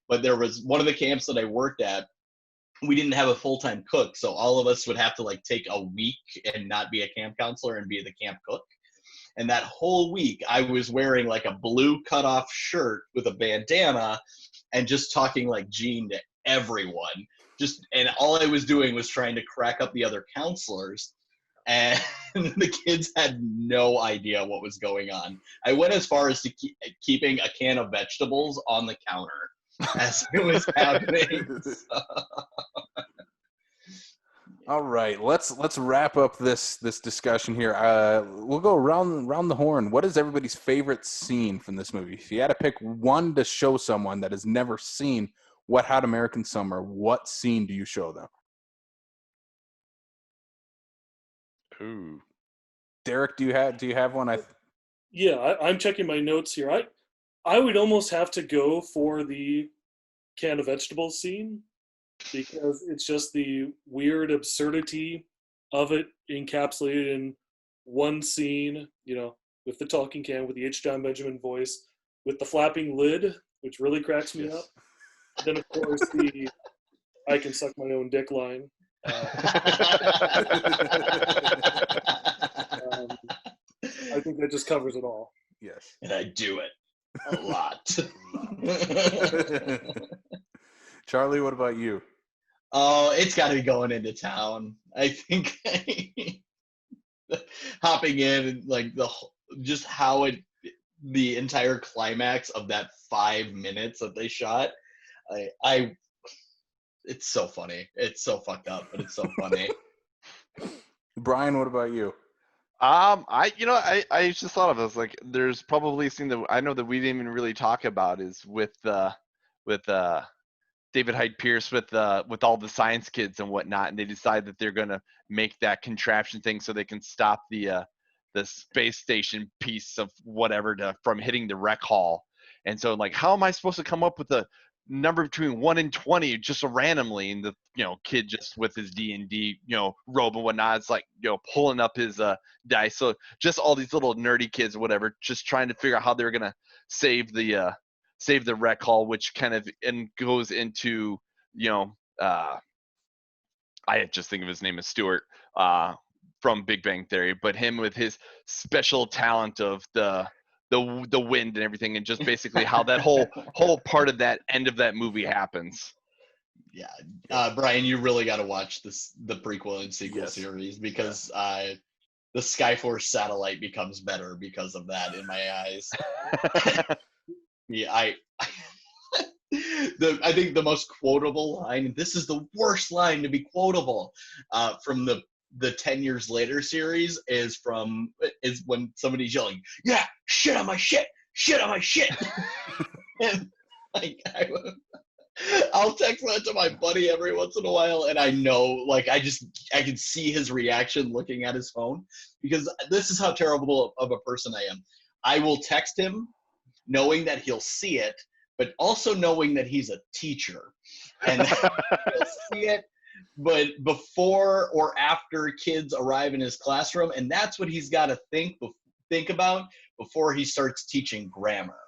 [SPEAKER 5] but there was one of the camps that I worked at. We didn't have a full-time cook, so all of us would have to like take a week and not be a camp counselor and be the camp cook. And that whole week, I was wearing like a blue cutoff shirt with a bandana and just talking like Gene to everyone. And all I was doing was trying to crack up the other counselors. And the kids had no idea what was going on. I went as far as to keeping a can of vegetables on the counter as it was happening.
[SPEAKER 2] All right, let's wrap up this discussion here. We'll go around the horn. What is everybody's favorite scene from this movie? If you had to pick one to show someone that has never seen Wet Hot American Summer, what scene do you show them?
[SPEAKER 1] Ooh.
[SPEAKER 2] Derek, do you have one?
[SPEAKER 6] Yeah, I'm checking my notes here. I would almost have to go for the can of vegetables scene because it's just the weird absurdity of it encapsulated in one scene, with the talking can, with the H. John Benjamin voice, with the flapping lid, which really cracks me up. Then, of course, the I can suck my own dick line. I think that just covers it all.
[SPEAKER 2] Yes.
[SPEAKER 5] And I do it a lot.
[SPEAKER 2] Charlie, what about you?
[SPEAKER 5] Oh, it's got to be going into town. I think hopping in and like just how the entire climax of that 5 minutes that they shot. It's so funny. It's so fucked up, but it's so funny.
[SPEAKER 2] Brian, what about you?
[SPEAKER 1] I just thought of it. I was like, there's probably a scene that I know that we didn't even really talk about is with David Hyde Pierce with all the science kids and whatnot, and they decide that they're gonna make that contraption thing so they can stop the space station piece of whatever from hitting the rec hall. And so like, how am I supposed to come up with a number between 1 and 20 just randomly? And the kid just with his D&D robe and whatnot, it's like pulling up his dice. So just all these little nerdy kids or whatever, just trying to figure out how they're gonna save the rec hall, which kind of goes into I just think of his name as Stuart from Big Bang Theory, but him with his special talent of the wind and everything, and just basically how that whole part of that end of that movie happens.
[SPEAKER 5] Yeah, Brian, you really got to watch the prequel and sequel
[SPEAKER 2] Yes.
[SPEAKER 5] series because the Skyforce satellite becomes better because of that in my eyes. Yeah, I think the most quotable line, and this is the worst line to be quotable, from the 10 Years Later series is when somebody's yelling, "Yeah, shit on my shit, shit on my shit." And like I'll text that to my buddy every once in a while, and I know, like, I can see his reaction looking at his phone, because this is how terrible of a person I am. I will text him knowing that he'll see it, but also knowing that he's a teacher, and he'll see it, but before or after kids arrive in his classroom, and that's what he's got to think about before he starts teaching grammar.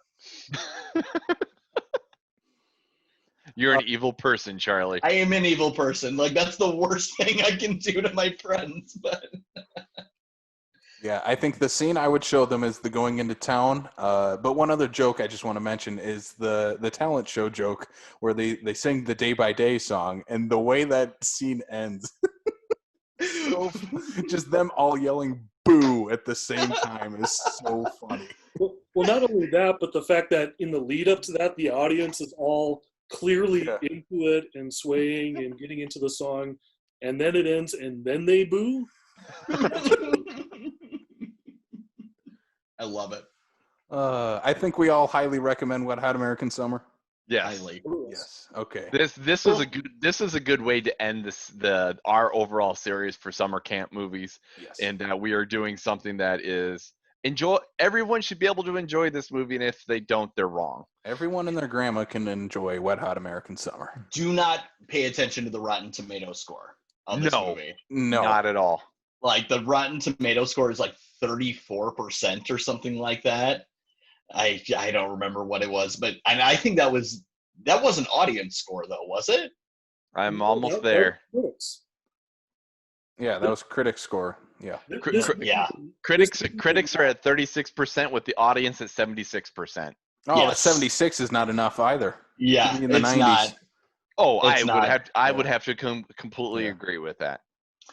[SPEAKER 1] You're an evil person, Charlie.
[SPEAKER 5] I am an evil person. Like, that's the worst thing I can do to my friends. But
[SPEAKER 2] Yeah, I think the scene I would show them is the going into town. But one other joke I just want to mention is the talent show joke where they sing the Day by Day song, and the way that scene ends, so just them all yelling "boo" at the same time is so funny.
[SPEAKER 6] Well, not only that, but the fact that in the lead up to that, the audience is all clearly
[SPEAKER 2] Yeah.
[SPEAKER 6] into it and swaying and getting into the song, and then it ends, and then they boo.
[SPEAKER 5] I love it.
[SPEAKER 2] I think we all highly recommend Wet Hot American Summer.
[SPEAKER 1] Yes.
[SPEAKER 5] Highly.
[SPEAKER 2] Yes. Okay.
[SPEAKER 1] This is a good way to end our overall series for summer camp movies,
[SPEAKER 2] Yes.
[SPEAKER 1] and that we are doing something that is everyone should be able to enjoy this movie, and if they don't, they're wrong.
[SPEAKER 2] Everyone and their grandma can enjoy Wet Hot American Summer.
[SPEAKER 5] Do not pay attention to the Rotten Tomato score of this
[SPEAKER 1] No.
[SPEAKER 5] movie.
[SPEAKER 2] No.
[SPEAKER 1] Not at all.
[SPEAKER 5] Like the Rotten Tomato score is like 34% or something like that. I don't remember what it was, but I think that was an audience score though, was it?
[SPEAKER 1] I'm
[SPEAKER 6] No,
[SPEAKER 1] almost
[SPEAKER 6] that-
[SPEAKER 1] there.
[SPEAKER 6] critics.
[SPEAKER 2] Yeah, that was critic score. Yeah.
[SPEAKER 6] This-
[SPEAKER 5] Yeah.
[SPEAKER 1] Critics are at 36% with the audience at 76%.
[SPEAKER 2] Oh,
[SPEAKER 5] Yes.
[SPEAKER 2] 76 is not enough either.
[SPEAKER 5] Yeah,
[SPEAKER 2] In the
[SPEAKER 5] it's
[SPEAKER 2] 90s.
[SPEAKER 5] not.
[SPEAKER 1] Oh,
[SPEAKER 5] It's not.
[SPEAKER 1] I would have to completely
[SPEAKER 2] Yeah.
[SPEAKER 1] agree with that.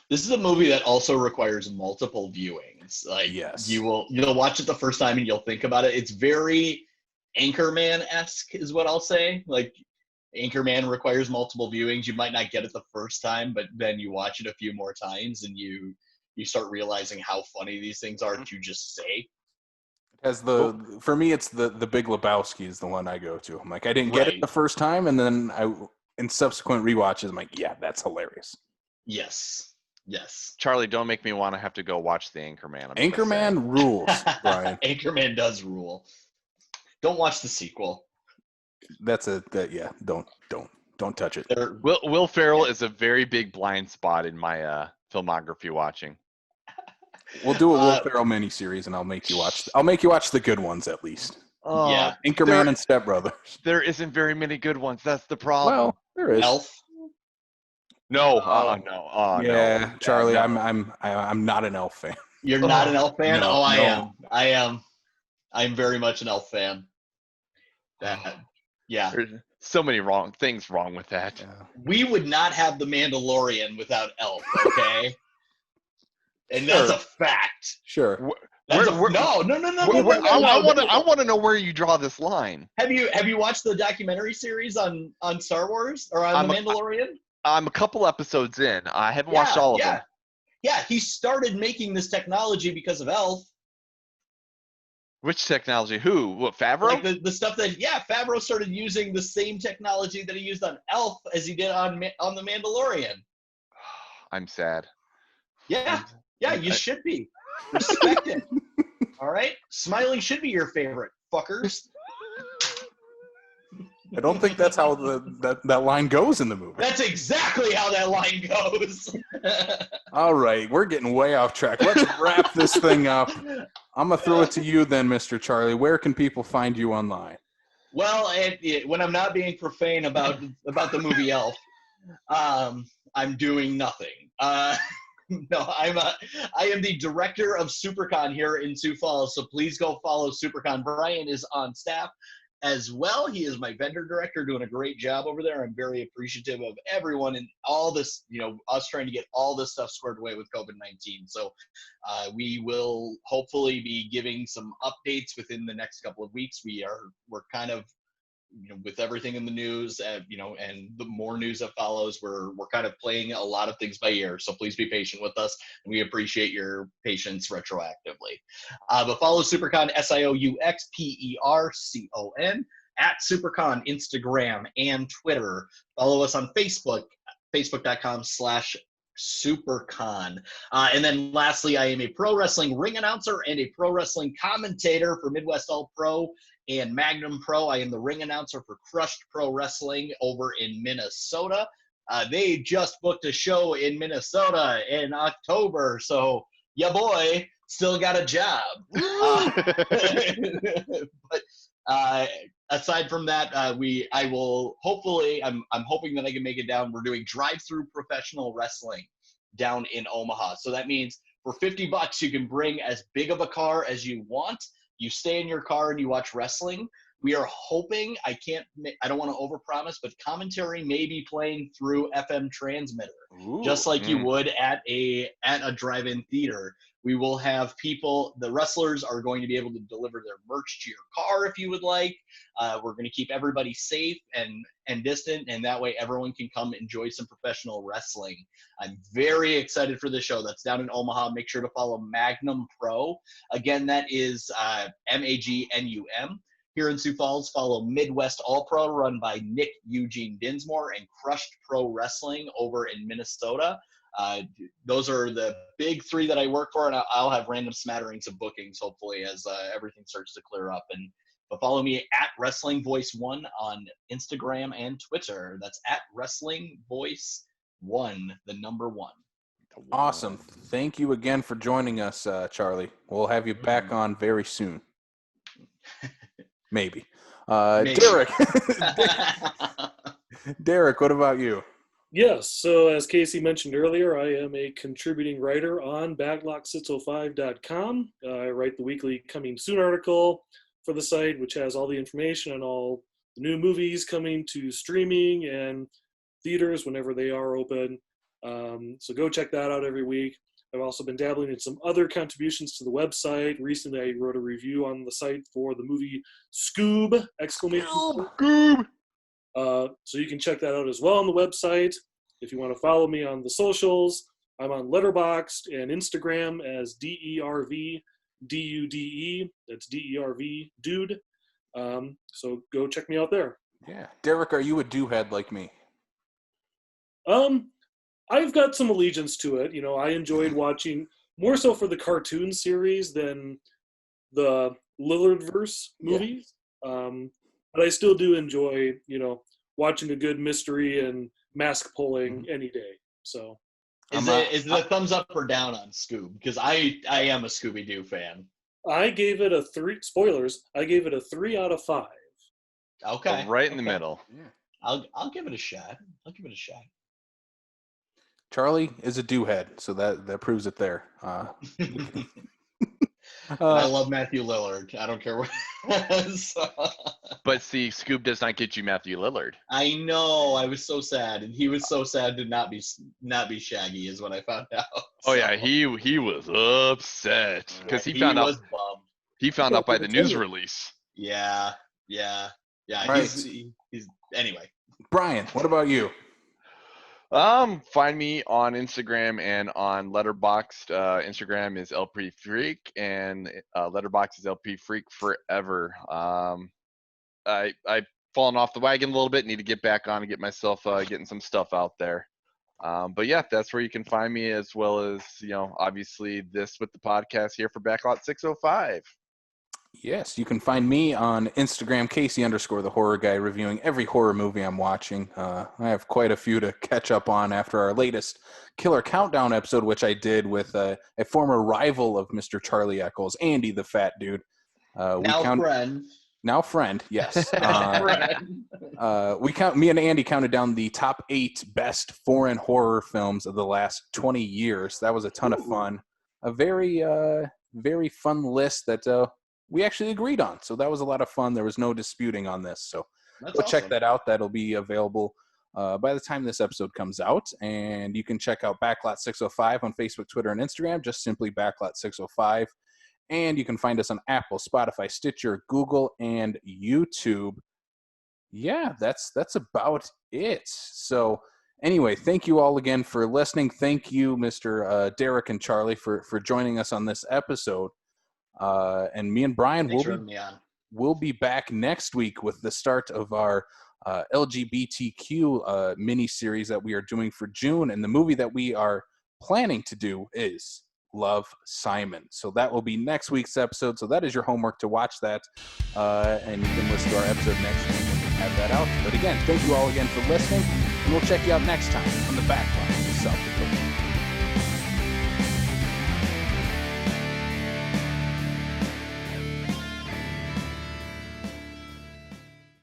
[SPEAKER 5] This is a movie that also requires multiple viewings. Like
[SPEAKER 2] Yes.
[SPEAKER 5] you'll watch it the first time and you'll think about it. It's very Anchorman-esque is what I'll say. Like Anchorman requires multiple viewings. You might not get it the first time, but then you watch it a few more times and you start realizing how funny these things are to just say.
[SPEAKER 2] As for me, it's the Big Lebowski is the one I go to. I'm like, I didn't get it
[SPEAKER 5] Right.
[SPEAKER 2] the first time, and then in subsequent rewatches, I'm like, yeah, that's hilarious.
[SPEAKER 5] Yes.
[SPEAKER 1] Charlie, don't make me want to have to go watch the Anchorman. I'm just saying.
[SPEAKER 2] Anchorman rules, Brian.
[SPEAKER 5] Anchorman does rule. Don't watch the sequel.
[SPEAKER 2] Yeah. Don't touch it.
[SPEAKER 5] They're
[SPEAKER 1] Will Ferrell is a very big blind spot in my filmography watching.
[SPEAKER 2] We'll do a Will Ferrell miniseries, and I'll make you watch the good ones at least.
[SPEAKER 5] Yeah.
[SPEAKER 2] Anchorman and Step Brothers.
[SPEAKER 1] There isn't very many good ones. That's the problem.
[SPEAKER 2] Well, there is.
[SPEAKER 5] Elf.
[SPEAKER 1] No,
[SPEAKER 2] Yeah,
[SPEAKER 1] no.
[SPEAKER 2] Charlie,
[SPEAKER 1] no.
[SPEAKER 2] I'm not an Elf fan.
[SPEAKER 5] You're not an Elf fan?
[SPEAKER 2] No,
[SPEAKER 5] I
[SPEAKER 2] no.
[SPEAKER 5] am. I am. I'm very much an Elf fan. Yeah.
[SPEAKER 1] There's so many things wrong with that.
[SPEAKER 2] Yeah.
[SPEAKER 5] We would not have The Mandalorian without Elf, okay? And that's a fact.
[SPEAKER 2] Sure.
[SPEAKER 5] That's
[SPEAKER 1] We're-
[SPEAKER 5] no.
[SPEAKER 1] I want to know where you draw this line.
[SPEAKER 5] Have you watched the documentary series on Star Wars or on The Mandalorian?
[SPEAKER 1] I'm a couple episodes in. I haven't watched all of them.
[SPEAKER 5] Yeah, he started making this technology because of Elf.
[SPEAKER 1] Which technology? Who? What? Favreau?
[SPEAKER 5] Like the stuff that Favreau started using the same technology that he used on Elf as he did on The Mandalorian.
[SPEAKER 1] I'm sad.
[SPEAKER 5] Yeah, you should be. Respect it. All right? Smiling should be your favorite, fuckers.
[SPEAKER 2] I don't think that's how that line goes in the movie.
[SPEAKER 5] That's exactly how that line goes.
[SPEAKER 2] All right, we're getting way off track. Let's wrap this thing up. I'm gonna throw it to you then, Mr. Charlie. Where can people find you online?
[SPEAKER 5] Well, when I'm not being profane about the movie Elf, I'm doing nothing. No, I am the director of SuperCon here in Sioux Falls, so please go follow SuperCon. Brian is on staff as well. He is my vendor director, doing a great job over there. I'm very appreciative of everyone and all this, us trying to get all this stuff squared away with COVID-19. So we will hopefully be giving some updates within the next couple of weeks. We're kind of, with everything in the news, and the more news that follows, we're kind of playing a lot of things by ear. So please be patient with us, and we appreciate your patience retroactively. But follow SuperCon, SIOUXPERCON, at SuperCon, Instagram and Twitter. Follow us on Facebook, facebook.com/SuperCon. And then lastly, I am a pro wrestling ring announcer and a pro wrestling commentator for Midwest All Pro and Magnum Pro. I am the ring announcer for Crushed Pro Wrestling over in Minnesota. They just booked a show in Minnesota in October, so ya boy still got a job. But aside from that, I'm hoping that I can make it down. We're doing drive-through professional wrestling down in Omaha. So that means For $50, you can bring as big of a car as you want. You stay in your car and you watch wrestling. We are hoping, I don't want to overpromise, but commentary may be playing through FM transmitter, just like you would at a drive-in theater. We will have people, the wrestlers are going to be able to deliver their merch to your car if you would like. We're going to keep everybody safe and distant, and that way everyone can come enjoy some professional wrestling. I'm very excited for the show. That's down in Omaha. Make sure to follow Magnum Pro. Again, that is Magnum. Here in Sioux Falls, follow Midwest All Pro, run by Nick Eugene Dinsmore, and Crushed Pro Wrestling over in Minnesota. Those are the big three that I work for, and I'll have random smatterings of bookings, hopefully, as everything starts to clear up. But follow me at Wrestling Voice 1 on Instagram and Twitter. That's at Wrestling Voice 1, the number 1.
[SPEAKER 2] Awesome. Thank you again for joining us, Charlie. We'll have you back on very soon. Maybe.
[SPEAKER 5] Maybe.
[SPEAKER 2] Derek, what about you?
[SPEAKER 6] Yes, so as Casey mentioned earlier, I am a contributing writer on backlot605.com. I write the weekly Coming Soon article for the site, which has all the information on all the new movies coming to streaming and theaters whenever they are open. So go check that out every week. I've also been dabbling in some other contributions to the website. Recently, I wrote a review on the site for the movie Scoob! !
[SPEAKER 3] Scoob!
[SPEAKER 6] So you can check that out as well on the website. If you want to follow me on the socials, I'm on Letterboxd and Instagram as DERVDUDE. That's DERV Dude. So go check me out there.
[SPEAKER 2] Yeah. Derek, are you a do-head like me?
[SPEAKER 6] I've got some allegiance to it. You know, I enjoyed watching more so for the cartoon series than the Lillardverse movies. But I still do enjoy, you know, watching a good mystery and mask pulling any day. So,
[SPEAKER 5] is it a thumbs up or down on Scoob? Because I am a Scooby-Doo fan.
[SPEAKER 6] I gave it a 3. Spoilers. I gave it a 3 out of 5.
[SPEAKER 5] Okay.
[SPEAKER 3] So right in the middle.
[SPEAKER 5] Yeah. I'll give it a shot.
[SPEAKER 2] Charlie is a do-head, so that proves it there.
[SPEAKER 5] I love Matthew Lillard. I don't care what. So.
[SPEAKER 3] But see, Scoob does not get you Matthew Lillard.
[SPEAKER 5] I know. I was so sad, and he was so sad to not be Shaggy, is what I found out.
[SPEAKER 3] Oh yeah, he was upset because he found
[SPEAKER 5] was
[SPEAKER 3] out.
[SPEAKER 5] bummed.
[SPEAKER 3] He found out by the news release.
[SPEAKER 5] Yeah.
[SPEAKER 2] Right.
[SPEAKER 5] He's anyway.
[SPEAKER 2] Brian, what about you?
[SPEAKER 3] Find me on Instagram and on Letterboxd. Instagram is LP Freak and Letterboxd is LP Freak Forever. I've fallen off the wagon a little bit. Need to get back on and get myself getting some stuff out there. But yeah, that's where you can find me, as well as, you know, obviously this with the podcast here for Backlot 605.
[SPEAKER 2] Yes, you can find me on Instagram, Casey_the Horror Guy, reviewing every horror movie I'm watching. I have quite a few to catch up on after our latest Killer Countdown episode, which I did with a former rival of Mr. Charlie Eccles, Andy the Fat Dude. Now friend, yes. Me and Andy counted down the top 8 best foreign horror films of the last 20 years. That was a ton of fun. A very, very fun list that we actually agreed on. So that was a lot of fun. There was no disputing on this. So go check that out. That'll be available by the time this episode comes out. And you can check out Backlot 605 on Facebook, Twitter, and Instagram. Just simply Backlot 605. And you can find us on Apple, Spotify, Stitcher, Google, and YouTube. Yeah, that's about it. So anyway, thank you all again for listening. Thank you, Mr. Derek and Charlie, for joining us on this episode. And me and Brian will be back next week with the start of our LGBTQ mini-series that we are doing for June. And the movie that we are planning to do is Love, Simon. So that will be next week's episode. So that is your homework to watch that. And you can listen to our episode next week when we have that out. But again, thank you all again for listening. And we'll check you out next time on the Backlot of South Dakota.